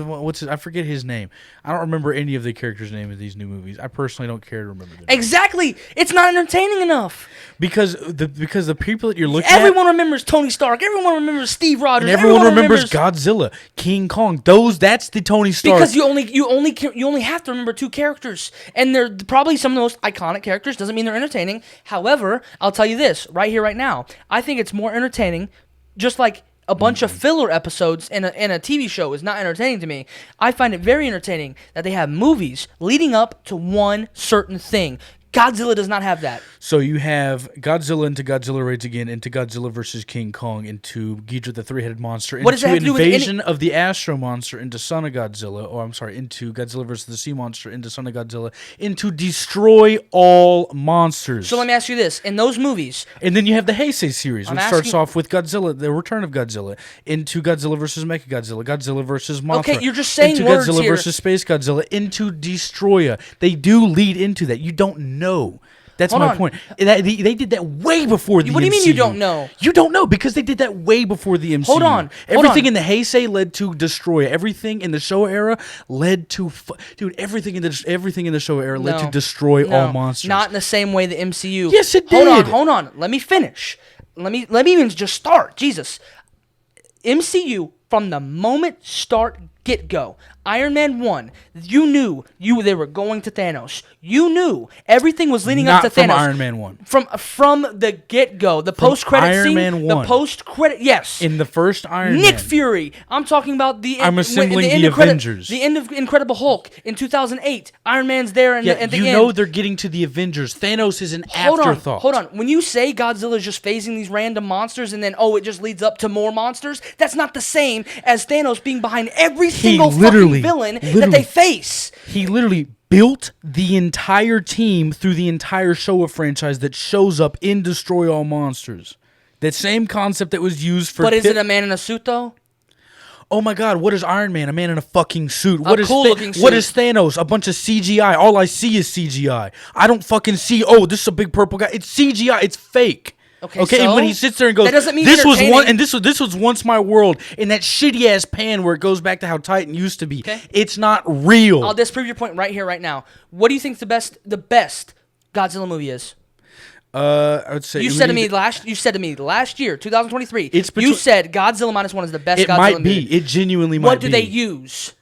S2: what's his, I forget his name. I don't remember any of the characters' name of these new movies. I personally don't care to remember them.
S1: exactly, it's not entertaining enough.
S2: Because the people that you're looking
S1: Everyone remembers Tony Stark. Everyone remembers Steve Rogers.
S2: at, and everyone remembers Godzilla, King Kong. That's the Tony Stark.
S1: Because you only have to remember 2 characters, and they're probably some of the most iconic characters. Doesn't mean they're entertaining. However, I'll tell you this right here, right now. I think it's more entertaining, just like a bunch of filler episodes in a TV show is not entertaining to me. I find it very entertaining that they have movies leading up to one certain thing. Godzilla does not have that.
S2: So you have Godzilla into Godzilla Raids Again, into Godzilla vs. King Kong, into Ghidorah the Three-Headed Monster,
S1: What does
S2: into
S1: that have to do with
S2: Invasion of the Astro Monster, into Son of Godzilla, into Godzilla vs. the Sea Monster, into Son of Godzilla, into Destroy All Monsters.
S1: So let me ask you this. In those movies,
S2: And then you have the Heisei series, which
S1: I'm
S2: starts
S1: asking-
S2: off with Godzilla, the Return of Godzilla, into Godzilla vs. Mechagodzilla, Godzilla vs. Mothra.
S1: Okay, you're just saying
S2: into
S1: words
S2: Godzilla
S1: here.
S2: vs. Space Godzilla, into Destroya. They do lead into that. You don't know. That's
S1: Hold
S2: my
S1: on.
S2: point. They did that way before the MCU.
S1: What do you mean you don't know?
S2: You don't know because they did that way before the MCU.
S1: Hold on.
S2: Everything in the Heisei led to Destroya. Everything in the Showa era led to everything in the Showa era led to Destroy All Monsters.
S1: Not in the same way the MCU.
S2: Yes, it
S1: Hold
S2: did.
S1: on. Let me finish. Let me even just start. Jesus. MCU from the get-go. Iron Man 1, you knew they were going to Thanos. You knew everything was leading up to
S2: Not from
S1: Thanos.
S2: Iron Man 1.
S1: From the get-go, the post-credit
S2: Iron
S1: scene,
S2: Man
S1: the
S2: 1.
S1: post-credit, yes.
S2: In the first Iron
S1: Nick
S2: Man.
S1: Fury. I'm talking about the
S2: I'm assembling the Avengers.
S1: The end of Incredible Hulk in 2008. Iron Man's there at the end.
S2: You know they're getting to the Avengers. Thanos is an afterthought.
S1: Hold on. When you say Godzilla is just phasing these random monsters and then, it just leads up to more monsters, that's not the same as Thanos being behind every single fucking villain that they face.
S2: He literally built the entire team through the entire Showa franchise that shows up in Destroy All Monsters. That same concept that was used for...
S1: But is it a man in a suit, though?
S2: Oh my god, what is Iron Man? A man in a fucking suit. What is
S1: cool-looking suit.
S2: What is Thanos? A bunch of CGI. All I see is CGI. I don't fucking see, this is a big purple guy. It's CGI. It's fake.
S1: Okay,
S2: and
S1: so?
S2: when he sits there and goes,
S1: That doesn't mean
S2: this was
S1: entertaining.
S2: this was once my world, in that shitty ass pan where it goes back to how Titan used to be.
S1: Okay.
S2: It's not real.
S1: I'll disprove your point right here, right now. What do you think the best Godzilla movie is?
S2: I would say
S1: You said to me last year, 2023.
S2: It's
S1: you said Godzilla Minus One is the best
S2: It
S1: Godzilla
S2: might
S1: movie.
S2: be. It genuinely might be.
S1: What do they use?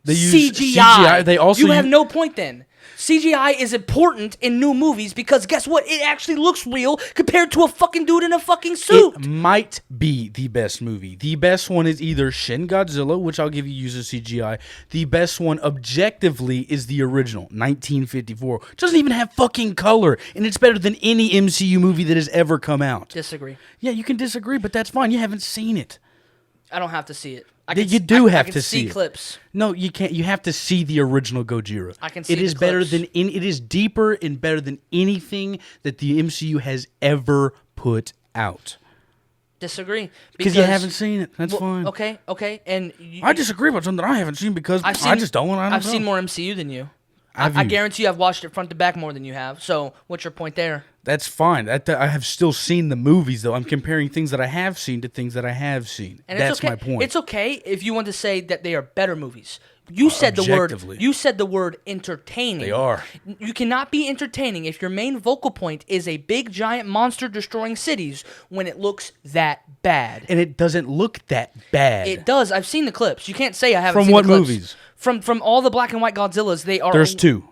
S2: They use
S1: CGI.
S2: CGI. They also
S1: you have
S2: use-
S1: no point then. CGI is important in new movies because guess what? It actually looks real compared to a fucking dude in a fucking suit.
S2: It might be the best movie. The best one is either Shin Godzilla, which I'll give you uses CGI. The best one objectively is the original, 1954. It doesn't even have fucking color, and it's better than any MCU movie that has ever come out.
S1: Disagree.
S2: Yeah, you can disagree, but that's fine. You haven't seen it.
S1: I don't have to see it. I
S2: can
S1: see clips.
S2: No, you can't. You have to see the original Gojira.
S1: I can see
S2: it.
S1: The
S2: is better
S1: clips.
S2: than it is deeper and better than anything that the MCU has ever put out.
S1: Disagree
S2: Because you haven't seen it. That's fine.
S1: Okay, and
S2: I disagree about something I haven't seen because I just don't want to.
S1: I've seen more MCU than you. I guarantee you I've watched it front to back more than you have. So what's your point there?
S2: That's fine. I have still seen the movies, though. I'm comparing things that I have seen to things that I have seen.
S1: And
S2: that's
S1: okay.
S2: my point.
S1: It's okay if you want to say that they are better movies. You said the word. You said the word entertaining.
S2: They are.
S1: You cannot be entertaining if your main vocal point is a big giant monster destroying cities when it looks that bad.
S2: And it doesn't look that bad.
S1: It does. I've seen the clips. You can't say I haven't
S2: From
S1: seen
S2: what
S1: the clips.
S2: movies?
S1: From all the black and white Godzillas, they are.
S2: There's two.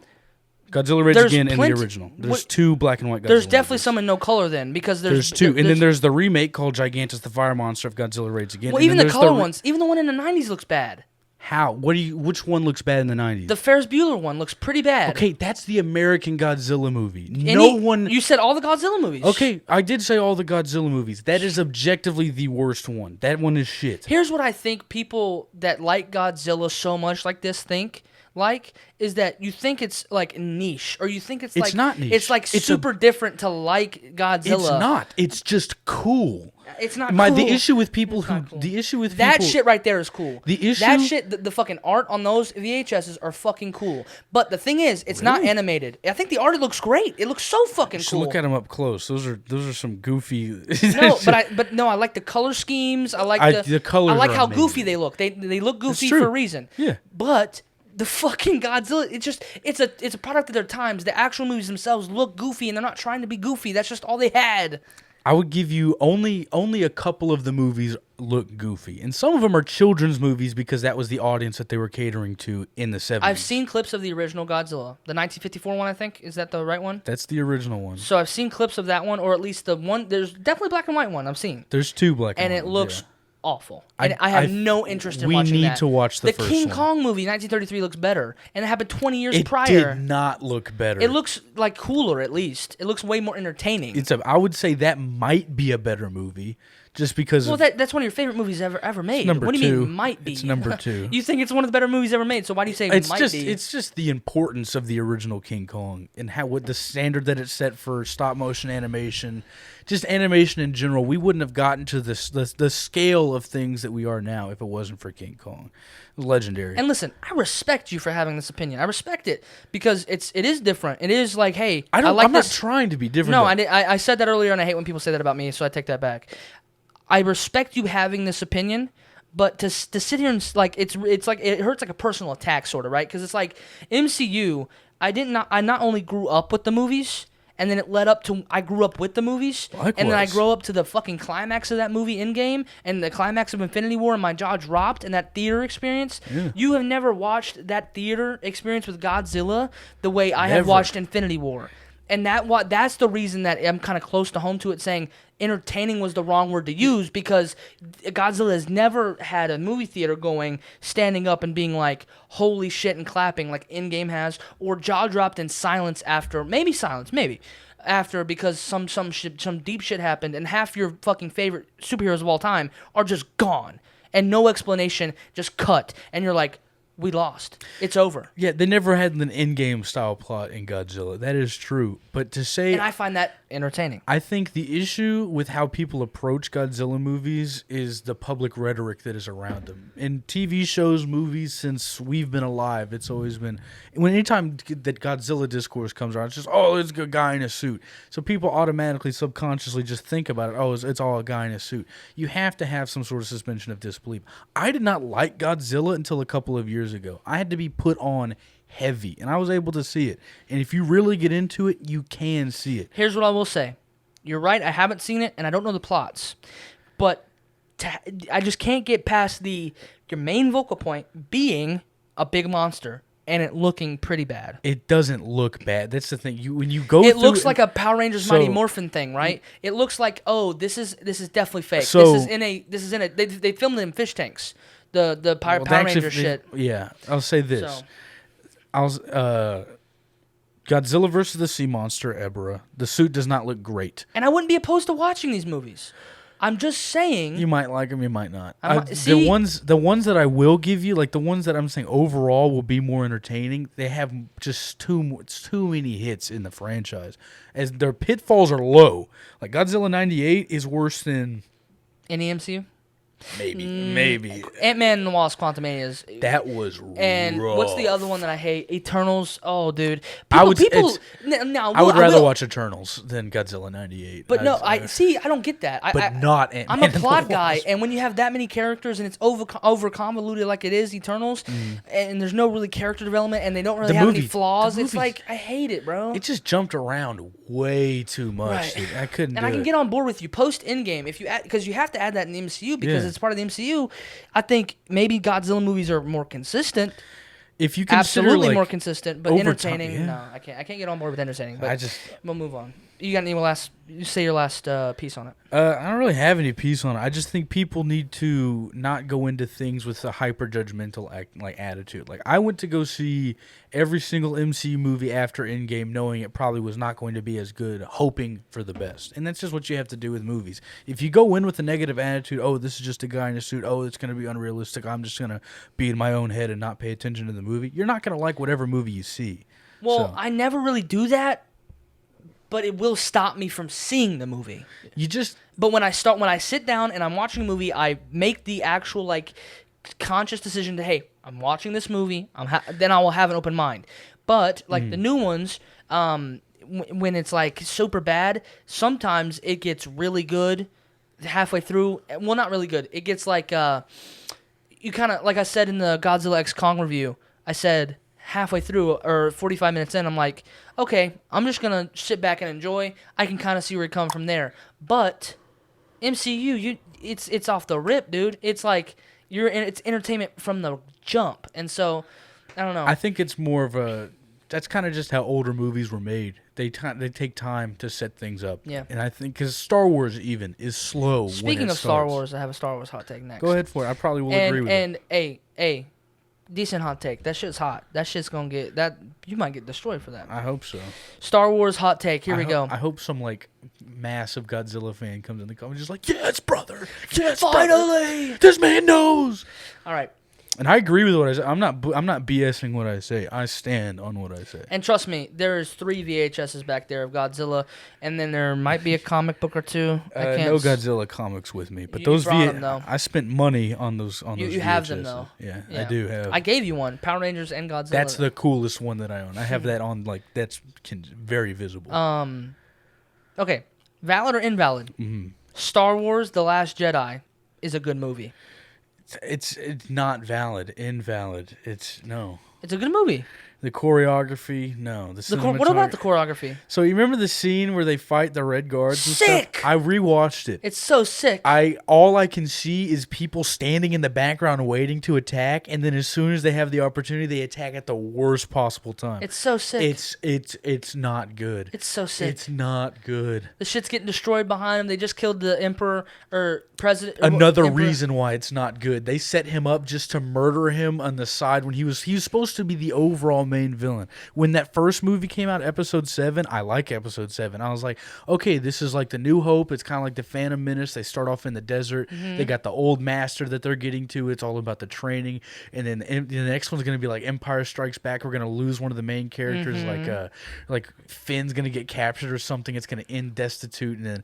S2: Godzilla Rage Again and the original. There's two black and white Godzilla
S1: There's definitely
S2: movies.
S1: some in no color then because
S2: there's two. And then there's the remake called Gigantus the Fire Monster of Godzilla Rage Again.
S1: Well, even the color ones, even the one in the 90s looks bad.
S2: How? Which one looks bad in the 90s?
S1: The Ferris Bueller one looks pretty bad.
S2: Okay, that's the American Godzilla movie.
S1: You said all the Godzilla movies.
S2: Okay, I did say all the Godzilla movies. That is objectively the worst one. That one is shit.
S1: Here's what I think people that like Godzilla so much like this think. Is that you think it's like niche, or you think it's
S2: not niche.
S1: It's like super different to like Godzilla.
S2: It's not. It's just cool.
S1: It's not cool.
S2: The issue with people
S1: that shit right there is cool.
S2: That
S1: shit, the fucking art on those VHSs are fucking cool. But the thing is, it's not animated. I think the art looks great. It looks so fucking cool.
S2: Look at them up close. Those are some goofy.
S1: No, but I like the color schemes. I like the colors. I like how goofy they look. They look goofy for a reason.
S2: Yeah.
S1: But the fucking Godzilla, it's a product of their times. The actual movies themselves look goofy, and they're not trying to be goofy. That's just all they had.
S2: I would give you only a couple of the movies look goofy, and some of them are children's movies because that was the audience that they were catering to in the 70s.
S1: I've seen clips of the original Godzilla, the 1954 one. I think is that the right one?
S2: That's the original one.
S1: So I've seen clips of that one, or at least the one. There's definitely black and white one I've seen.
S2: There's two black and white.
S1: And it looks awful. And I have no interest in watching that.
S2: We need to watch the first one.
S1: The King Kong movie, 1933, looks better. And it happened 20 years prior.
S2: It did not look better.
S1: It looks like cooler, at least. It looks way more entertaining.
S2: I would say that might be a better movie. Just because
S1: that's one of your favorite movies ever made.
S2: Number
S1: what do you
S2: two.
S1: mean might be?
S2: It's number two.
S1: You think it's one of the better movies ever made, so why do you say it might be?
S2: It's just the importance of the original King Kong and what the standard that it set for stop motion animation, just animation in general. We wouldn't have gotten to the scale of things that we are now if it wasn't for King Kong. It was legendary.
S1: And listen, I respect you for having this opinion. I respect it because it is different. It is like, hey, I'm
S2: not trying to be different.
S1: No, I said that earlier, and I hate when people say that about me, so I take that back. I respect you having this opinion, but to sit here and it's like it hurts like a personal attack sort of, right? Because it's like MCU. I not only grew up with the movies, and then it led up to I grew up with the movies,
S2: Likewise.
S1: And then I grew up to the fucking climax of that movie Endgame and the climax of Infinity War, and my jaw dropped in that theater experience.
S2: Yeah.
S1: You have never watched that theater experience with Godzilla the way I have watched Infinity War. And that's the reason that I'm kind of close to home to it, saying entertaining was the wrong word to use, because Godzilla has never had a movie theater going, standing up and being like, holy shit, and clapping like Endgame has, or jaw dropped in silence after, maybe because some deep shit happened, and half your fucking favorite superheroes of all time are just gone, and no explanation, just cut, and you're like, we lost. It's over.
S2: Yeah, they never had an Endgame style plot in Godzilla. That is true. But to say...
S1: And I find that entertaining.
S2: I think the issue with how people approach Godzilla movies is the public rhetoric that is around them. In TV shows, movies, since we've been alive, it's always been... Anytime that Godzilla discourse comes around, it's just, oh, it's a guy in a suit. So people automatically, subconsciously just think about it, oh, it's all a guy in a suit. You have to have some sort of suspension of disbelief. I did not like Godzilla until a couple of years ago. I had to be put on heavy, and I was able to see it. And if you really get into it, you can see it.
S1: Here's what I will say. You're right, I haven't seen it, and I don't know the plots. But I just can't get past your main vocal point being a big monster and it looking pretty bad.
S2: It doesn't look bad. That's the thing. When you go,
S1: it looks like a Power Rangers Mighty Morphin thing, right? It looks like, oh, this is definitely fake.
S2: So,
S1: this is in a. They filmed it in fish tanks. The Power Ranger shit.
S2: Yeah, I'll say this.
S1: So.
S2: Godzilla versus the Sea Monster, Ebra. The suit does not look great.
S1: And I wouldn't be opposed to watching these movies. I'm just saying.
S2: You might like them, you might not.
S1: See,
S2: the ones that I will give you, like the ones that I'm saying overall will be more entertaining, they have just too many hits in the franchise. As their pitfalls are low. Like Godzilla 98 is worse than
S1: any MCU?
S2: Maybe.
S1: Ant-Man and the Wasp: Quantumania
S2: that was
S1: and
S2: rough.
S1: What's the other one that I hate? Eternals. Oh, dude.
S2: I would rather
S1: will,
S2: watch Eternals than Godzilla 98.
S1: But I don't get that.
S2: Not Ant-Man.
S1: I'm a plot guy, and when you have that many characters and it's over convoluted like it is Eternals, and there's no really character development, and they don't really have any flaws, it's like I hate it, bro.
S2: It just jumped around way too much.
S1: Right.
S2: Dude. I couldn't.
S1: And I can get on board with you post Endgame if you because you have to add that in the MCU because it's part of the MCU. I think maybe Godzilla movies are more consistent.
S2: If you consider
S1: absolutely more consistent, but entertaining.
S2: Yeah.
S1: No, I can't get on board with entertaining. But we'll move on. You got any last? You say your last piece on it.
S2: I don't really have any piece on it. I just think people need to not go into things with a hyper judgmental attitude. Like I went to go see every single MCU movie after Endgame, knowing it probably was not going to be as good, hoping for the best. And that's just what you have to do with movies. If you go in with a negative attitude, oh, this is just a guy in a suit. Oh, it's going to be unrealistic. I'm just going to be in my own head and not pay attention to the movie. You're not going to like whatever movie you see.
S1: Well, I never really do that. But it will stop me from seeing the movie. But when I sit down and I'm watching a movie, I make the actual conscious decision to, hey, I'm watching this movie. Then I will have an open mind. But the new ones, when it's super bad, sometimes it gets really good halfway through. Well, not really good. It gets you kind of I said in the Godzilla X Kong review. I said halfway through or 45 minutes in, I'm like, okay, I'm just gonna sit back and enjoy. I can kind of see where it comes from there. But MCU, it's off the rip, dude. It's it's entertainment from the jump, and so I don't know.
S2: I think it's more of that's kind of just how older movies were made. They take time to set things up.
S1: Yeah.
S2: And I think because Star Wars even is slow.
S1: Speaking of Star Wars, I have a Star Wars hot take next.
S2: Go ahead for it. I probably will agree with it.
S1: And decent hot take. That shit's hot. That shit's gonna get that. You might get destroyed for that.
S2: I hope so.
S1: Star Wars hot take. Here we go.
S2: I hope some massive Godzilla fan comes in the comments just yes, brother. Yes,
S1: finally.
S2: Brother. This man knows.
S1: All right.
S2: And I agree with what I say. I'm not BSing what I say. I stand on what I say.
S1: And trust me, there's 3 VHSs back there of Godzilla, and then there might be a comic book or two.
S2: No Godzilla comics with me, but those I spent money on those. You
S1: have them though.
S2: Yeah, I do have.
S1: I gave you one, Power Rangers and Godzilla.
S2: That's the coolest one that I own. I have that on that's very visible.
S1: Okay, valid or invalid?
S2: Mm-hmm.
S1: Star Wars: The Last Jedi is a good movie.
S2: It's not valid. Invalid. No.
S1: It's a good movie.
S2: The choreography, no.
S1: What about the choreography?
S2: So you remember the scene where they fight the Red Guards and
S1: sick!
S2: Stuff? I rewatched it.
S1: It's so sick.
S2: All I can see is people standing in the background waiting to attack, and then as soon as they have the opportunity, they attack at the worst possible time.
S1: It's so sick.
S2: It's not good.
S1: It's so sick.
S2: It's not good.
S1: The shit's getting destroyed behind them. They just killed the Emperor or President.
S2: Another reason why it's not good. They set him up just to murder him on the side when he was supposed to be the overall main villain. When that first movie came out, Episode 7, I like Episode 7. I was like, okay, this is like the New Hope. It's kind of like the Phantom Menace. They start off in the desert. Mm-hmm. They got the old master that they're getting to. It's all about the training. And then the next one's going to be like Empire Strikes Back. We're going to lose one of the main characters. Mm-hmm. Like Finn's going to get captured or something. It's going to end destitute. And then,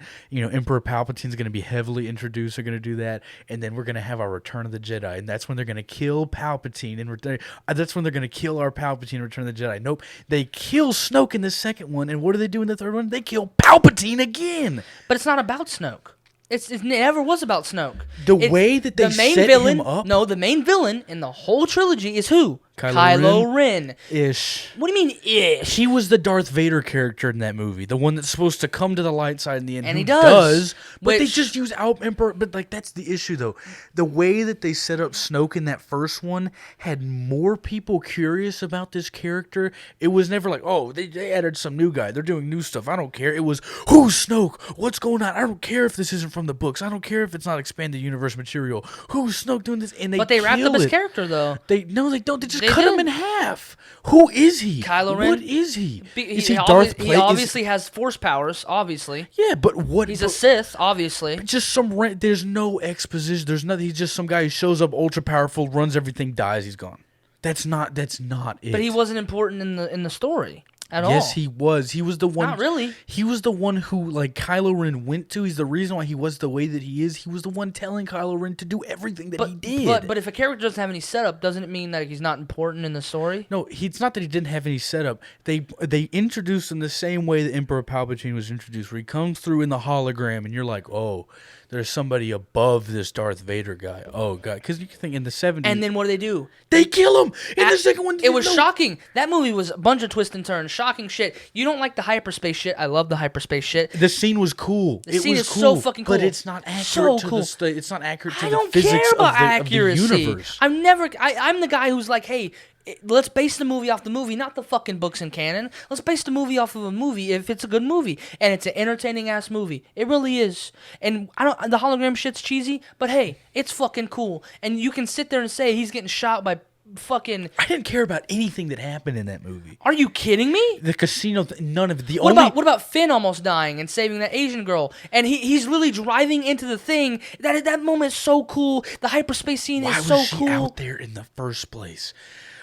S2: Emperor Palpatine's going to be heavily introduced. They're going to do that. And then we're going to have our Return of the Jedi. And that's when they're going to kill Palpatine. And that's when they're going to kill our Palpatine and Return of the Jedi. Nope. They kill Snoke in the second one. And what do they do in the third one? They kill Palpatine again.
S1: But it's not about Snoke. It never was about Snoke.
S2: Way that they set him up?
S1: No, the main villain in the whole trilogy is who? Kylo Ren.
S2: Ish.
S1: What do you mean ish?
S2: He was the Darth Vader character in that movie, the one that's supposed to come to the light side in the end.
S1: And
S2: who
S1: he does.
S2: but they just use Emperor. But like that's the issue, though. The way that they set up Snoke in that first one had more people curious about this character. It was never like, oh, they added some new guy. They're doing new stuff. I don't care. It was, who's Snoke? What's going on? I don't care if this isn't from the books. I don't care if it's not expanded universe material. Who's Snoke doing this? And
S1: they wrapped up his character, though.
S2: They don't. They just cut him in half. Who is he?
S1: Kylo Ren.
S2: What is he?
S1: Is he Darth Plagueis? He obviously has force powers. Obviously.
S2: Yeah, but what?
S1: He's a Sith, obviously.
S2: Just there's no exposition. There's nothing. He's just some guy who shows up, ultra powerful, runs everything, dies. He's gone. That's not it.
S1: But he wasn't important in the story. At all.
S2: Yes, he was. He was the one.
S1: Not really.
S2: He was the one who, like, Kylo Ren went to. He's the reason why he was the way that he is. He was the one telling Kylo Ren to do everything that he did.
S1: But if a character doesn't have any setup, doesn't it mean that he's not important in the story?
S2: No, it's not that he didn't have any setup. They introduced him the same way that Emperor Palpatine was introduced, where he comes through in the hologram, and you're like, oh, there's somebody above this Darth Vader guy. Oh, God. Because you can think in the 70s.
S1: And then what do?
S2: They kill him! In the second one.
S1: It was shocking. That movie was a bunch of twists and turns. Shocking shit. You don't like the hyperspace shit. I love the hyperspace shit.
S2: The scene was cool.
S1: The scene is so fucking cool.
S2: But it's not accurate to the it's not accurate to the physics of the universe.
S1: I'm the guy who's like, hey, let's base the movie off the movie, not the fucking books and canon. Let's base the movie off of a movie if it's a good movie. And it's an entertaining ass movie. It really is. And the hologram shit's cheesy, but hey, it's fucking cool. And you can sit there and say he's getting shot by fucking...
S2: I didn't care about anything that happened in that movie.
S1: Are you kidding me?
S2: The casino, none of it.
S1: What about Finn almost dying and saving that Asian girl? And he's really driving into the thing. That moment is so cool. The hyperspace scene is so cool.
S2: Why was she out there in the first place?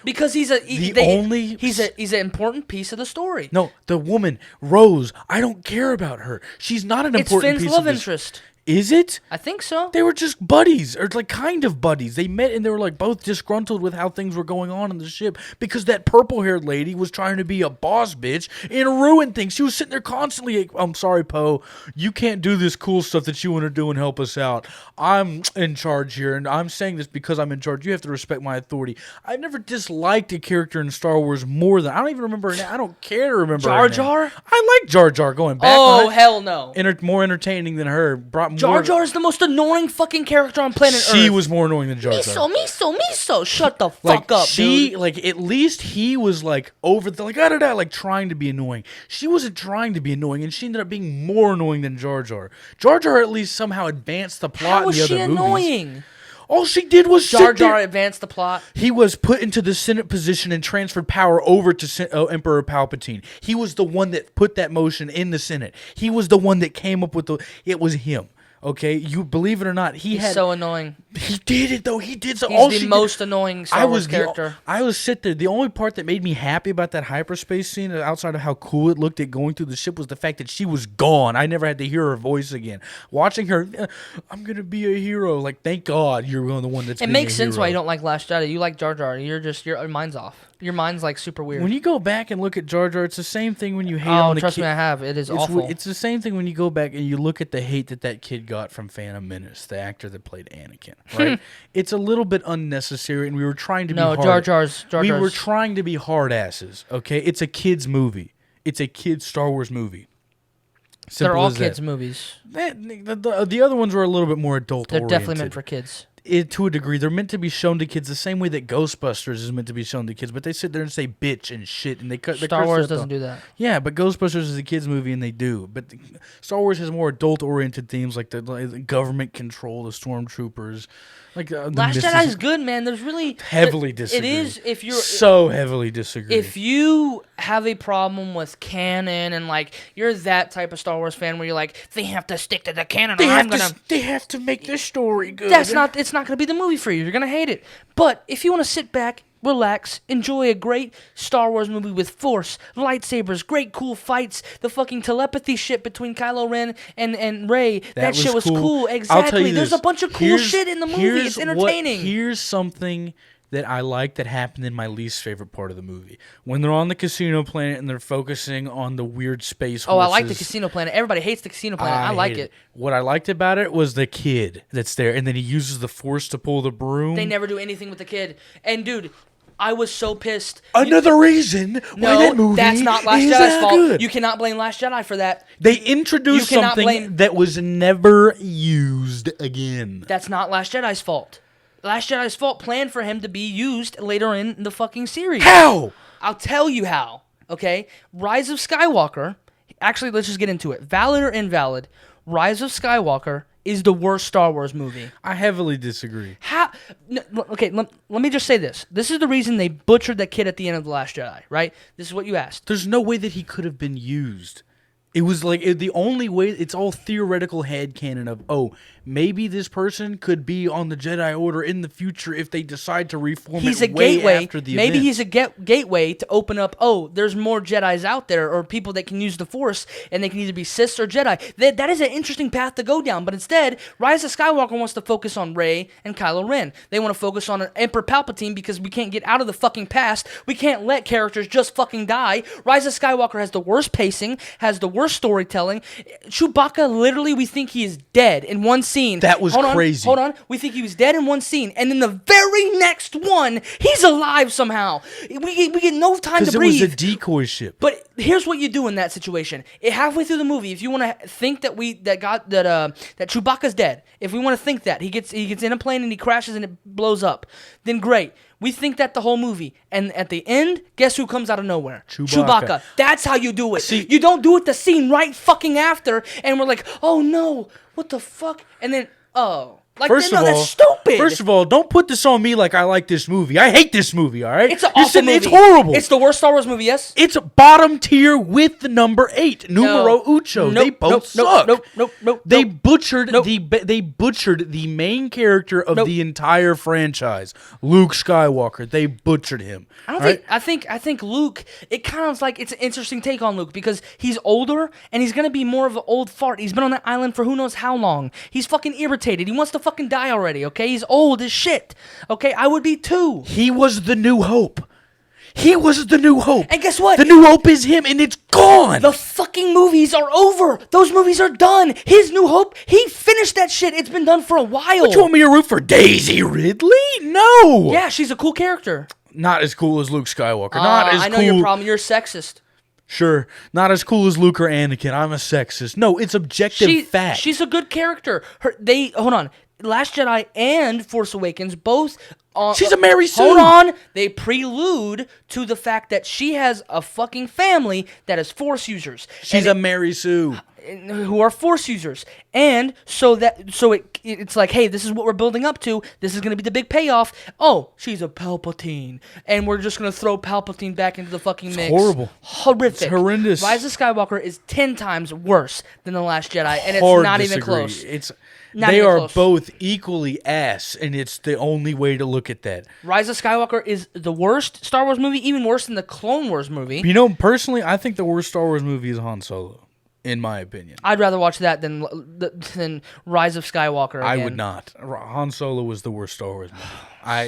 S1: Because he's an important piece of the story.
S2: No, the woman Rose. I don't care about her. She's not an important piece.
S1: It's Finn's love interest.
S2: Is it?
S1: I think so.
S2: They were just buddies, or like kind of buddies. They met and they were like both disgruntled with how things were going on in the ship because that purple-haired lady was trying to be a boss bitch and ruin things. She was sitting there constantly, I'm sorry, Poe, you can't do this cool stuff that you want to do and help us out. I'm in charge here, and I'm saying this because I'm in charge. You have to respect my authority. I've never disliked a character in Star Wars more than, I don't even remember her name. I don't care to remember
S1: Jar
S2: her
S1: Jar?
S2: name. I like Jar Jar going back.
S1: Oh, hell no.
S2: More entertaining than her.
S1: Jar Jar is the most annoying fucking character on planet Earth.
S2: She was more annoying than Jar Jar.
S1: Miso. Shut the fuck up, dude.
S2: At least he was like over the like trying to be annoying. She wasn't trying to be annoying, and she ended up being more annoying than Jar Jar. JarJar at least somehow advanced the plot in the other movies. How was she annoying? All she did was
S1: Jar Jar advanced the plot.
S2: He was put into the Senate position and transferred power over to Emperor Palpatine. He was the one that put that motion in the Senate. He was the one that came up with it was him. Okay, you believe it or not, he's
S1: so annoying.
S2: He did it though. He did so.
S1: He's the most annoying Star Wars character.
S2: I was sit there. The only part that made me happy about that hyperspace scene, outside of how cool it looked at going through the ship, was the fact that she was gone. I never had to hear her voice again. Watching her, I'm gonna be a hero. Like, thank God you're the one that's.
S1: It makes sense why you don't like Last Jedi. You like Jar Jar. Your mind's off. Your mind's like super weird.
S2: When you go back and look at Jar Jar, it's the same thing when you hate
S1: on
S2: the kid.
S1: Trust me, I have. It is awful.
S2: It's the same thing when you go back and you look at the hate that kid got from Phantom Menace, the actor that played Anakin, right? It's a little bit unnecessary, and we were trying to be hard.
S1: Jar Jar's.
S2: We were trying to be hard asses, okay? It's a kid's movie. It's a kid's Star Wars movie.
S1: They're all kids' movies.
S2: The other ones were a little bit more adult-oriented.
S1: They're definitely meant for kids.
S2: To a degree. They're meant to be shown to kids the same way that Ghostbusters is meant to be shown to kids, but they sit there and say bitch and shit, and they cut.
S1: Star Wars doesn't do that.
S2: Yeah, but Ghostbusters is a kids movie, and they do. But Star Wars has more adult-oriented themes, like the government control, the stormtroopers.
S1: Last Jedi is good, man. There's really
S2: heavily disagree.
S1: It is if you're
S2: so heavily disagree.
S1: If you have a problem with canon and you're that type of Star Wars fan where you're like, they have to stick to the canon.
S2: They have to make the story good.
S1: It's not gonna be the movie for you. You're gonna hate it. But if you want to sit back, relax, enjoy a great Star Wars movie with force, lightsabers, great cool fights, the fucking telepathy shit between Kylo Ren and Rey. That shit was cool. Exactly. There's a bunch of cool shit in the movie. It's entertaining.
S2: Here's something that I like that happened in my least favorite part of the movie. When they're on the casino planet and they're focusing on the weird space horses.
S1: Oh, I like the casino planet. Everybody hates the casino planet. I like it.
S2: What I liked about it was the kid that's there, and then he uses the force to pull the broom.
S1: They never do anything with the kid. And dude, I was so pissed.
S2: Another reason why that movie
S1: that's not Last
S2: is
S1: Jedi's fault.
S2: good.
S1: You cannot blame Last Jedi for that.
S2: They introduced
S1: You cannot
S2: something
S1: blame-
S2: that was never used again.
S1: That's not Last Jedi's fault. Last Jedi's fault planned for him to be used later in the fucking series.
S2: How?
S1: I'll tell you how. Okay? Rise of Skywalker. Actually, let's just get into it. Valid or invalid? Rise of Skywalker is the worst Star Wars movie.
S2: I heavily disagree.
S1: How? No, okay, let me just say this. This is the reason they butchered that kid at the end of The Last Jedi, right? This is what you asked.
S2: There's no way that he could have been used. It was like the only way. It's all theoretical headcanon of, oh, maybe this person could be on the Jedi Order in the future if they decide to reform
S1: He's
S2: it
S1: a
S2: way
S1: gateway.
S2: after the
S1: Maybe
S2: events.
S1: he's a gateway to open up. Oh, there's more Jedis out there, or people that can use the Force, and they can either be Sith or Jedi. That is an interesting path to go down. But instead, Rise of Skywalker wants to focus on Rey and Kylo Ren. They want to focus on Emperor Palpatine because we can't get out of the fucking past. We can't let characters just fucking die. Rise of Skywalker has the worst pacing, has the worst storytelling. Chewbacca, literally, we think he is dead in one scene.
S2: That was crazy.
S1: Hold on. We think he was dead in one scene, and then the very next one, he's alive somehow. We get no time to
S2: Because it
S1: breathe.
S2: was a decoy ship.
S1: But here's what you do in that situation. Halfway through the movie, if you want to think that Chewbacca's dead, if we want to think that he gets in a plane and he crashes and it blows up, then great. We think that the whole movie, and at the end, guess who comes out of nowhere?
S2: Chewbacca.
S1: That's how you do it.
S2: See-
S1: You don't do it the scene right fucking after, and we're like, oh no, what the fuck? And then, oh. Like,
S2: First
S1: no,
S2: of all,
S1: that's stupid.
S2: First of all, don't put this on me like I like this movie. I hate this movie, all right?
S1: It's an
S2: You're
S1: awful
S2: saying
S1: movie.
S2: It's horrible.
S1: It's the worst Star Wars movie, yes?
S2: It's bottom tier with the number 8, numero ucho.
S1: Nope,
S2: They both
S1: nope,
S2: suck.
S1: Nope.
S2: They butchered
S1: Nope.
S2: they butchered the main character of
S1: Nope.
S2: the entire franchise, Luke Skywalker. They butchered him.
S1: I don't
S2: all right?
S1: I think Luke, it kind of like it's an interesting take on Luke because he's older and he's going to be more of an old fart. He's been on that island for who knows how long. He's fucking irritated. He wants to fucking die already, okay? He's old as shit. Okay? I would be too.
S2: He was the New Hope. He was the New Hope.
S1: And guess what?
S2: The New Hope is him, and it's gone.
S1: The fucking movies are over. Those movies are done. His New Hope, he finished that shit. It's been done for a while.
S2: What, you want me to root for Daisy Ridley? No.
S1: Yeah, she's a cool character.
S2: Not as cool as Luke Skywalker. Not as
S1: I know
S2: cool.
S1: your problem. You're sexist.
S2: Sure, not as cool as Luke or Anakin. I'm a sexist. No, it's objective fact.
S1: She's a good character. Hold on. Last Jedi and Force Awakens both.
S2: She's a Mary Sue.
S1: Hold on. They prelude to the fact that she has a fucking family that is Force users.
S2: She's a Mary Sue.
S1: Who are Force users, and so it's like, hey, this is what we're building up to. This is going to be the big payoff. Oh, she's a Palpatine, and we're just going to throw Palpatine back into the fucking mix.
S2: Horrible.
S1: Horrific.
S2: It's horrendous.
S1: Rise of Skywalker is 10 times worse than The Last Jedi, and it's
S2: Hard
S1: not even
S2: disagree.
S1: close.
S2: They
S1: even
S2: are
S1: close.
S2: both equally ass, and it's the only way to look at that.
S1: Rise of Skywalker is the worst Star Wars movie, even worse than the Clone Wars movie.
S2: You know, personally, I think the worst Star Wars movie is Han Solo, in my opinion.
S1: I'd rather watch that than Rise of Skywalker again.
S2: I would not. Han Solo was the worst Star Wars movie.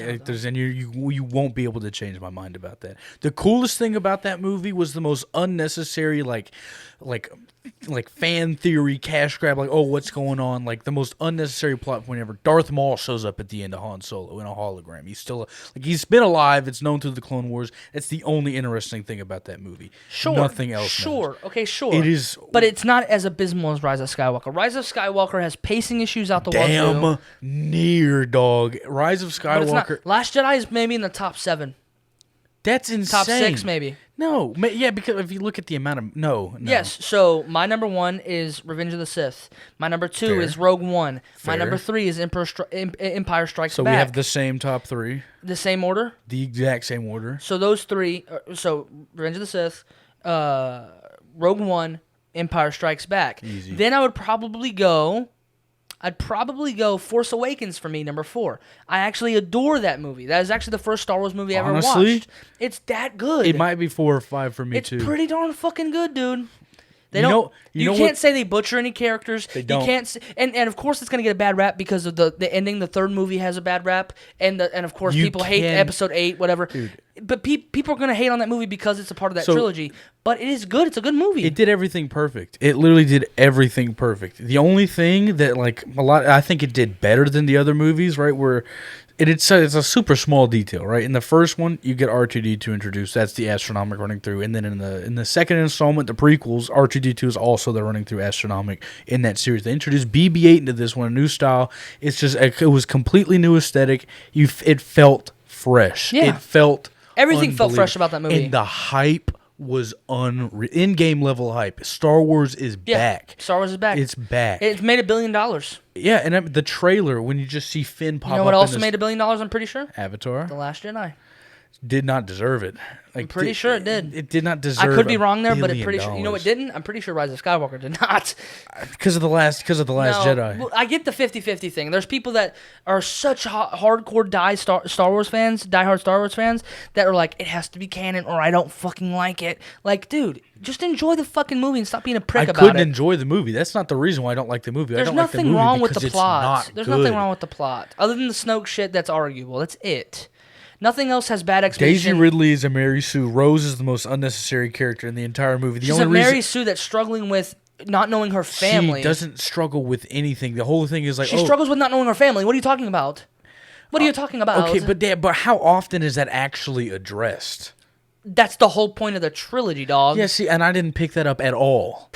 S2: You won't be able to change my mind about that. The coolest thing about that movie was the most unnecessary, like fan theory cash grab. Like, oh, what's going on? Like the most unnecessary plot point ever. Darth Maul shows up at the end of Han Solo in a hologram. He's been alive. It's known through the Clone Wars. That's the only interesting thing about that movie.
S1: Sure.
S2: Nothing else.
S1: Sure.
S2: matters.
S1: Okay, sure.
S2: It is.
S1: But it's not as abysmal as Rise of Skywalker. Rise of Skywalker has pacing issues out the wazoo.
S2: Damn near, dog. Rise of
S1: But it's not.
S2: Skywalker.
S1: Last Jedi is maybe in the top 7.
S2: That's insane.
S1: Top 6 maybe.
S2: No, yeah, because if you look at the amount of no.
S1: Yes, so my number 1 is Revenge of the Sith. My number 2
S2: Fair.
S1: is Rogue One. My
S2: Fair.
S1: number 3 is Empire Strikes
S2: So
S1: Back.
S2: we have the same top 3,
S1: the same order.
S2: the exact same order.
S1: So those 3. So Revenge of the Sith, Rogue One, Empire Strikes Back.
S2: Easy.
S1: Then I would probably go. Force Awakens for me, number 4. I actually adore that movie. That is actually the first Star Wars movie I ever
S2: Honestly,
S1: watched. It's that good.
S2: It might be 4 or 5 for me
S1: It's
S2: too.
S1: pretty darn fucking good, dude. They
S2: You
S1: don't.
S2: know- you
S1: You
S2: know
S1: can't
S2: what-
S1: say they butcher any characters.
S2: They don't.
S1: You can't. And of course it's gonna get a bad rap because of the ending. The third movie has a bad rap, and of course
S2: You
S1: people hate
S2: can-
S1: Episode 8, whatever.
S2: Dude,
S1: But people are gonna hate on that movie because it's a part of that trilogy. But it is good. It's a good movie.
S2: It did everything perfect. It literally did everything perfect. The only thing that I think it did better than the other movies, right? Where it's a super small detail, right? In the first one, you get R2-D2 introduced. That's the astronomic running through, and then in the second installment, the prequels, R2-D2 is also the running through astronomic in that series. They introduced BB-8 into this one, a new style. It's just it was completely new aesthetic. It felt fresh.
S1: Yeah.
S2: It felt
S1: everything felt fresh about that movie.
S2: And the hype was unreal. In-game level hype. Star Wars is back.
S1: Star Wars is back.
S2: It's back.
S1: It's made $1 billion.
S2: Yeah, and the trailer, when you just see Finn pop up.
S1: You know what also made $1 billion, I'm pretty sure?
S2: Avatar.
S1: The Last Jedi.
S2: Did not deserve it.
S1: I'm pretty sure it did.
S2: It did not deserve.
S1: I could be wrong there, but
S2: $1
S1: it pretty sure. You know what didn't? I'm pretty sure Rise of Skywalker did not.
S2: Because of the last Jedi.
S1: Well, I get the 50-50 thing. There's people that are such hardcore Star Wars fans, diehard Star Wars fans, that are like, it has to be canon or I don't fucking like it. Like, dude, just enjoy the fucking movie and stop being a prick about it.
S2: I couldn't enjoy the movie. That's not the reason why I don't like the movie.
S1: There's
S2: I don't like the
S1: nothing
S2: movie
S1: wrong with the
S2: because
S1: plot.
S2: it's
S1: There's
S2: not
S1: nothing
S2: good.
S1: wrong with the plot. Other than the Snoke shit, that's arguable. That's it. Nothing else has bad exposition.
S2: Daisy Ridley is a Mary Sue. Rose is the most unnecessary character in the entire movie.
S1: She's a Mary Sue that's struggling with not knowing her family.
S2: She doesn't struggle with anything. The whole thing is like,
S1: she struggles with not knowing her family. What are you talking about? What are you talking about?
S2: Okay, but how often is that actually addressed?
S1: That's the whole point of the trilogy, dog.
S2: Yeah, see, and I didn't pick that up at all.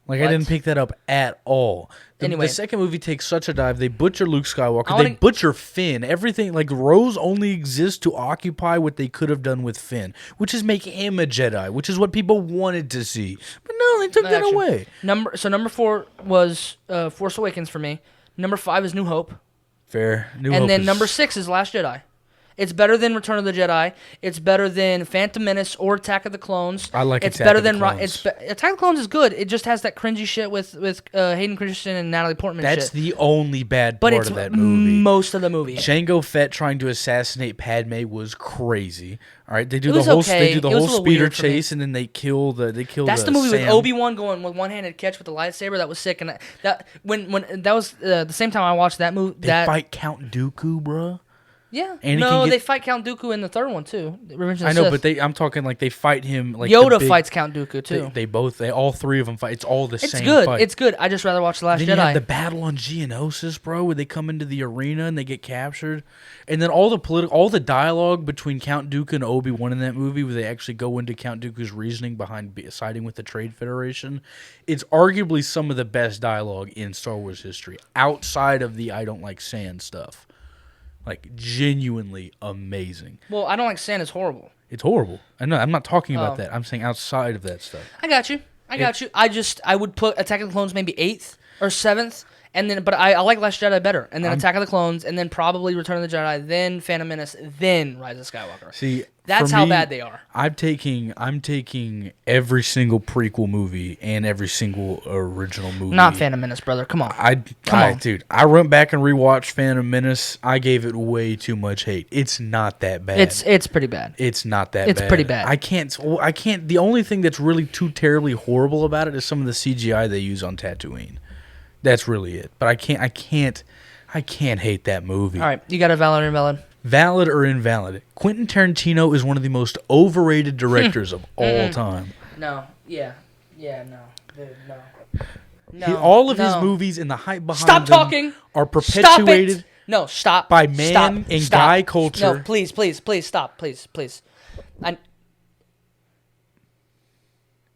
S2: Like, I didn't pick that up at all.
S1: Anyway.
S2: The second movie takes such a dive. They butcher Luke Skywalker. They butcher Finn. Everything. Like, Rose only exists to occupy what they could have done with Finn, which is make him a Jedi, which is what people wanted to see. But no, they took that away.
S1: Number 4 was Force Awakens for me. Number 5 is New Hope.
S2: Fair.
S1: And then number 6 is Last Jedi. It's better than Return of the Jedi. It's better than Phantom Menace or Attack of the Clones.
S2: I like
S1: it's
S2: Attack
S1: better
S2: of the
S1: than
S2: Clones.
S1: Attack of the Clones is good. It just has that cringy shit with Hayden Christensen and Natalie Portman.
S2: That's the only bad
S1: but
S2: part of that movie.
S1: Most of the movie.
S2: Jango Fett trying to assassinate Padme was crazy. All right, they do the
S1: was
S2: whole
S1: okay.
S2: they do the
S1: It was a
S2: whole
S1: little
S2: speeder
S1: weird for me.
S2: chase, and then they kill the
S1: That's the movie
S2: Sam.
S1: with Obi-Wan going with one-handed catch with the lightsaber. That was sick. And that when that was the same time I watched that movie.
S2: They fight Count Dooku, bruh.
S1: Yeah.
S2: Anakin
S1: they fight Count Dooku in the third one too. Revenge of the
S2: I know,
S1: Sith.
S2: but I'm talking like they fight him like
S1: Yoda fights Count Dooku too.
S2: They all three of them fight. It's all the same
S1: good.
S2: fight.
S1: It's good. I just rather watch The Last
S2: Then
S1: Jedi.
S2: you have the battle on Geonosis, bro, where they come into the arena and they get captured, and then all the dialogue between Count Dooku and Obi-Wan in that movie, where they actually go into Count Dooku's reasoning behind siding with the Trade Federation. It's arguably some of the best dialogue in Star Wars history, outside of the I don't like sand stuff. Like, genuinely amazing.
S1: Well, I don't like sand. It's horrible.
S2: It's horrible. I know. I'm not talking about that. I'm saying outside of that stuff.
S1: I got you. I would put Attack of the Clones maybe 8th or 7th, and then I like Last Jedi better, and then Attack of the Clones, and then probably Return of the Jedi, then Phantom Menace, then Rise of Skywalker.
S2: See,
S1: that's how bad they are.
S2: I'm taking every single prequel movie and every single original movie.
S1: Not Phantom Menace, brother. Come on.
S2: Dude, I went back and rewatched Phantom Menace. I gave it way too much hate. It's not that bad.
S1: It's pretty bad.
S2: It's not that bad.
S1: It's pretty bad.
S2: I can't. The only thing that's really too terribly horrible about it is some of the CGI they use on Tatooine. That's really it. But I can't hate that movie.
S1: All right, you got a valid or invalid?
S2: Valid or invalid? Quentin Tarantino is one of the most overrated directors of all time.
S1: No. Yeah. No. Dude, no.
S2: All of his movies and the hype behind
S1: Stop
S2: them
S1: talking.
S2: are perpetuated.
S1: Stop it. No, stop.
S2: By man and guy culture.
S1: No, please, stop, please.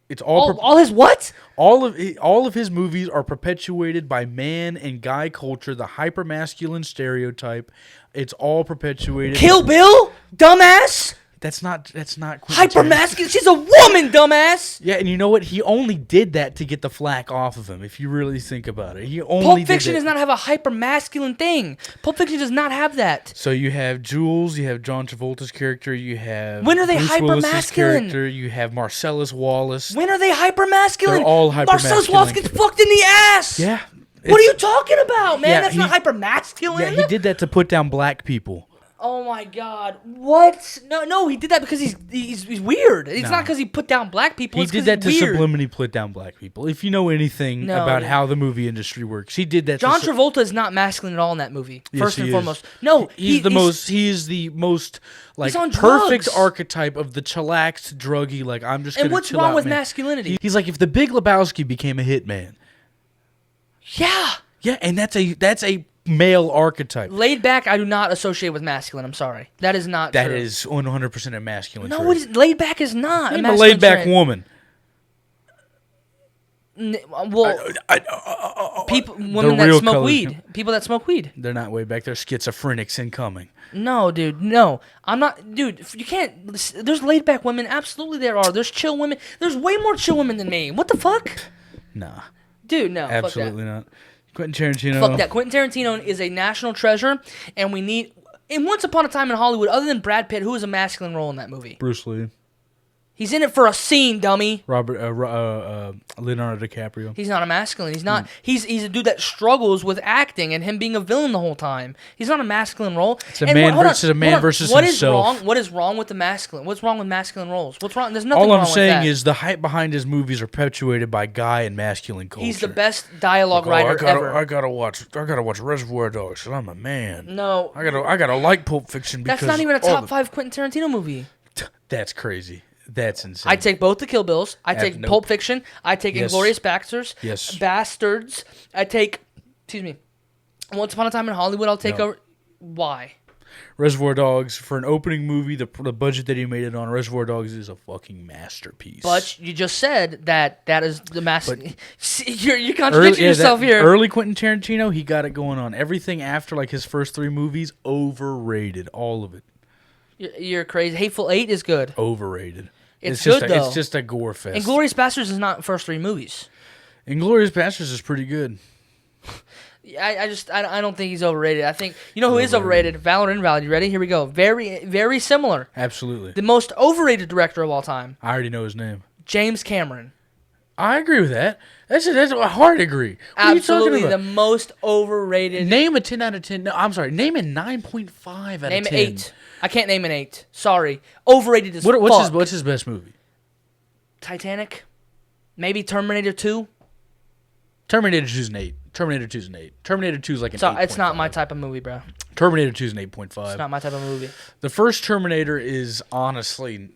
S2: It's all
S1: his what?
S2: All of his movies are perpetuated by man and guy culture, the hypermasculine stereotype. It's all perpetuated.
S1: Kill Bill, dumbass.
S2: That's not
S1: Hypermasculine. She's a woman, dumbass.
S2: Yeah, and you know what? He only did that to get the flack off of him. If you really think about it,
S1: Pulp Fiction does not have a hypermasculine thing. Pulp Fiction does not have that.
S2: So you have Jules, you have John Travolta's character, you have
S1: when are they
S2: Bruce Willis's
S1: hypermasculine?
S2: character, you have Marcellus Wallace.
S1: When are they hypermasculine?
S2: They're all hypermasculine.
S1: Marcellus Wallace gets fucked in the ass.
S2: Yeah.
S1: What are you talking about, man?
S2: Yeah,
S1: That's not hypermasculine.
S2: Yeah, he did that to put down black people.
S1: Oh my God! What? No, he did that because he's weird. It's not because he put down black people.
S2: He
S1: it's
S2: did that to
S1: weird.
S2: subliminally put down black people. If you know anything about how the movie industry works, he did that.
S1: John Travolta is not masculine at all in that movie.
S2: Yes,
S1: First and
S2: he
S1: foremost,
S2: is.
S1: no,
S2: He is the most like
S1: on
S2: perfect
S1: drugs.
S2: archetype of the chillaxed, druggy. Like I'm just.
S1: And
S2: gonna
S1: what's
S2: chill
S1: wrong
S2: out,
S1: with
S2: man.
S1: masculinity?
S2: He's like if the Big Lebowski became a hitman.
S1: Yeah.
S2: Yeah, and that's a male archetype.
S1: Laid back, I do not associate with masculine. I'm sorry. That is not
S2: That
S1: true.
S2: is 100% a masculine
S1: No,
S2: trait.
S1: it is, laid back is not
S2: Name
S1: a
S2: a
S1: masculine
S2: laid back
S1: trait.
S2: woman.
S1: Well, women that
S2: real
S1: smoke
S2: colors.
S1: weed. People that smoke weed.
S2: They're not way back. They're schizophrenics incoming.
S1: No, dude, no. I'm not, dude. You can't. There's laid back women. Absolutely, there are. There's chill women. There's way more chill women than me. What the fuck?
S2: Nah.
S1: Dude, no.
S2: Absolutely not. Quentin Tarantino.
S1: Fuck that. Quentin Tarantino is a national treasure, and we need. In Once Upon a Time in Hollywood, other than Brad Pitt, who is a masculine role in that movie?
S2: Bruce Lee.
S1: He's in it for a scene, dummy.
S2: Leonardo DiCaprio.
S1: He's not a masculine. He's not. He's a dude that struggles with acting and him being a villain the whole time. He's not a masculine role.
S2: It's a man versus
S1: what
S2: himself.
S1: Is wrong? What is wrong with the masculine? What's wrong with masculine roles? What's wrong? There's nothing
S2: All
S1: wrong
S2: I'm
S1: with
S2: saying
S1: that.
S2: is the hype behind his movies are perpetuated by guy and masculine culture.
S1: He's the best dialogue writer ever.
S2: I gotta watch Reservoir Dogs. And I'm a man.
S1: No,
S2: I gotta like Pulp Fiction because
S1: that's not even a top 5 Quentin Tarantino movie.
S2: That's crazy. That's insane.
S1: I take both the Kill Bills. I take
S2: nope.
S1: Pulp Fiction. I take
S2: Yes.
S1: Inglourious Basterds.
S2: Yes.
S1: Bastards. I take. Excuse me. Once Upon a Time in Hollywood. I'll take
S2: No.
S1: over. Why?
S2: Reservoir Dogs for an opening movie. The budget that he made it on Reservoir Dogs is a fucking masterpiece.
S1: But you just said that is the You're contradicting yourself here.
S2: Early Quentin Tarantino, he got it going on. Everything after like his first 3 movies, overrated. All of it.
S1: You're crazy. Hateful Eight is good.
S2: Overrated.
S1: It's
S2: just
S1: good,
S2: a,
S1: though.
S2: It's just a gore fest.
S1: Inglourious Basterds is not first 3 movies.
S2: Inglourious Basterds is pretty good.
S1: I don't think he's overrated. I think you know who is overrated. Valid or Invalid. You ready? Here we go. Very very similar.
S2: Absolutely.
S1: The most overrated director of all time.
S2: I already know his name.
S1: James Cameron.
S2: I agree with that. That's a hard agree. What are you
S1: Absolutely
S2: talking
S1: the
S2: about?
S1: most overrated.
S2: Name a 10 out of 10. No, I'm sorry. Name a 9.5 out of 10.
S1: Name an 8. I can't name an 8. Sorry. Overrated as fuck.
S2: What's his best movie?
S1: Titanic? Maybe Terminator 2?
S2: Terminator 2 is an 8. Terminator 2 is an 8. Terminator 2 is like an 8.
S1: It's not my type of movie, bro.
S2: Terminator 2 is an 8.5.
S1: It's not my type of movie.
S2: The first Terminator is honestly,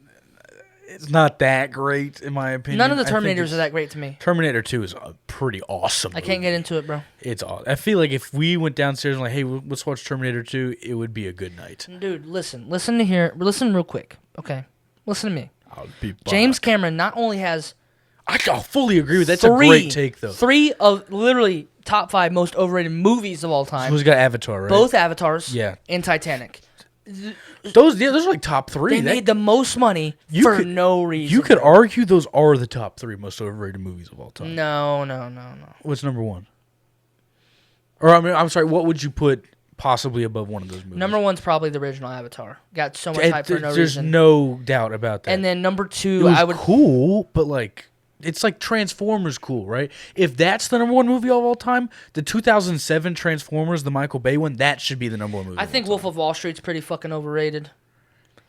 S2: it's not that great in my opinion.
S1: None of the Terminators are that great to me.
S2: Terminator 2 is a pretty awesome movie.
S1: I can't get into it, bro.
S2: It's awesome. I feel like if we went downstairs and like, hey, let's watch Terminator 2, it would be a good night.
S1: Dude, listen to here. Listen real quick, okay? Listen to me.
S2: I'll be
S1: James Cameron not only has
S2: I'll fully agree with that. That's a great take, though.
S1: 3 of literally top 5 most overrated movies of all time.
S2: Who's got Avatar, right?
S1: Both Avatars.
S2: Yeah.
S1: And Titanic.
S2: Those are like top 3.
S1: They made the most money for no reason.
S2: You could argue those are the top 3 most overrated movies of all time.
S1: No.
S2: What's number 1? Or I'm sorry. What would you put possibly above one of those movies?
S1: Number 1's probably the original Avatar. Got so much hype for no
S2: There's
S1: reason.
S2: no doubt about that.
S1: And then number
S2: it
S1: 2,
S2: was
S1: I would.
S2: cool, but like. It's like Transformers cool, right? If that's the number 1 movie of all time, the 2007 Transformers, the Michael Bay one, that should be the number 1 movie.
S1: I think Wolf of Wall Street's pretty fucking overrated.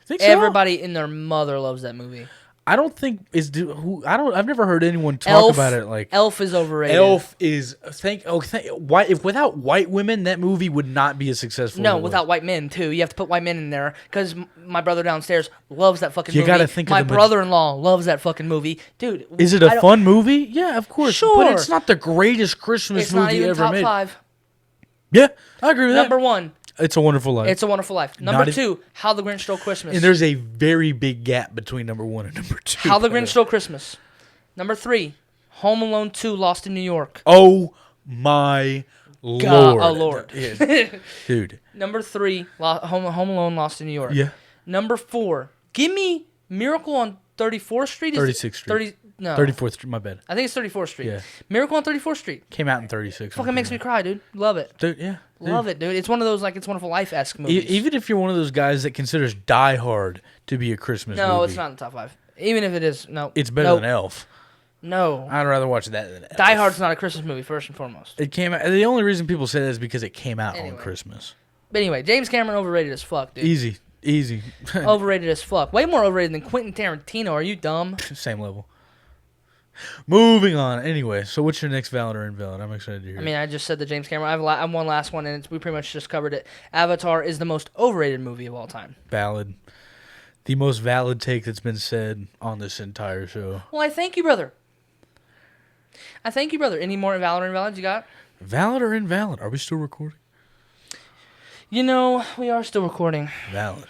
S2: Think so?
S1: Everybody and their mother loves that movie.
S2: I don't think I've never heard anyone talk about it like
S1: Elf is overrated.
S2: Elf is if without white women that movie would not be as successful.
S1: No, without white men too. You have to put white men in there because my brother downstairs loves that fucking
S2: You
S1: movie.
S2: gotta think of
S1: my
S2: the
S1: brother-in-law loves that fucking movie, dude.
S2: Is it a fun movie? Yeah, of course.
S1: Sure.
S2: But it's not the greatest Christmas
S1: It's not
S2: movie
S1: even
S2: ever
S1: top
S2: made.
S1: 5.
S2: Yeah, I agree with
S1: Number
S2: that.
S1: 1,
S2: It's a Wonderful Life.
S1: It's a Wonderful Life. Number 2, How the Grinch Stole Christmas.
S2: And there's a very big gap between number 1 and number 2.
S1: How the Grinch Stole Christmas. Number 3, Home Alone 2, Lost in New York.
S2: Oh my Lord.
S1: Oh, Lord.
S2: Yeah. Dude.
S1: Number 3, Home Alone, Lost in New York.
S2: Yeah.
S1: Number 4, give me Miracle on 34th Street.
S2: 36th Street. 34th Street, my bad.
S1: I think it's 34th Street.
S2: Yeah.
S1: Miracle on 34th Street.
S2: Came out in 36.
S1: Fucking makes me cry, dude. Love it.
S2: Dude, yeah.
S1: Love it, dude. It's one of those like It's Wonderful Life-esque movies.
S2: Even if you're one of those guys that considers Die Hard to be a Christmas movie.
S1: No, it's not in the top 5. Even if it is, no.
S2: It's better than Elf.
S1: No.
S2: I'd rather watch that than Elf.
S1: Die Hard's not a Christmas movie, first and foremost.
S2: It came out. The only reason people say that is because it came out on
S1: Anyway.
S2: Christmas.
S1: But anyway, James Cameron overrated as fuck, dude.
S2: Easy.
S1: Overrated as fuck. Way more overrated than Quentin Tarantino. Are you dumb?
S2: Same level. Moving on. Anyway, so what's your next valid or invalid? I'm excited to hear.
S1: I mean, I just said the James Cameron. I have one last one, and we pretty much just covered it. Avatar is the most overrated movie of all time.
S2: Valid. The most valid take that's been said on this entire show.
S1: Well, I thank you, brother. Any more valid or invalid you got?
S2: Valid or invalid? Are we still recording?
S1: You know, we are still recording.
S2: Valid.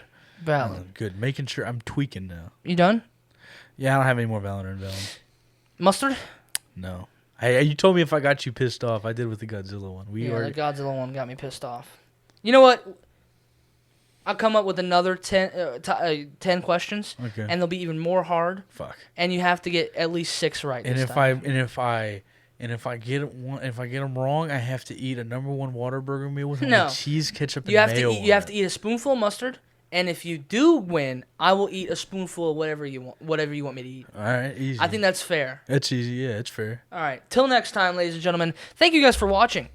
S2: Good. Making sure I'm tweaking now.
S1: You done?
S2: Yeah, I don't have any more valid or invalid.
S1: Mustard?
S2: No. You told me if I got you pissed off. I did with the Godzilla one.
S1: The Godzilla one got me pissed off. You know what? I'll come up with another 10 questions,
S2: okay,
S1: and they'll be even more hard.
S2: Fuck.
S1: And you have to get at least 6 right.
S2: And if I get them wrong, I have to eat a number 1 Whataburger meal with cheese, ketchup, and mayo.
S1: You have to eat a spoonful of mustard. And if you do win, I will eat a spoonful of whatever you want me to eat.
S2: All right, easy.
S1: I think that's fair.
S2: That's easy. Yeah, it's fair.
S1: All right. Till next time, ladies and gentlemen. Thank you guys for watching.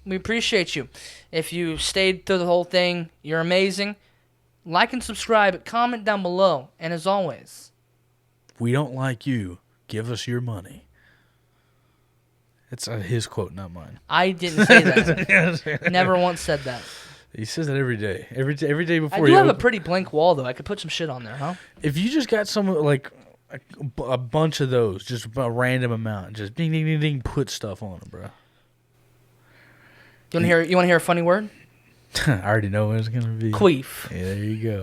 S1: We appreciate you. If you stayed through the whole thing, you're amazing. Like and subscribe. Comment down below. And as always,
S2: we don't like you. Give us your money. It's his quote, not mine.
S1: I didn't say that. Never once said that.
S2: He says that every day. Every day before.
S1: I do have a pretty blank wall, though. I could put some shit on there, huh?
S2: If you just got some, like, a bunch of those, just a random amount, just ding, ding, ding, ding, put stuff on them, bro.
S1: You want to hear a funny word?
S2: I already know what it's going to be.
S1: Queef.
S2: Yeah, there you go.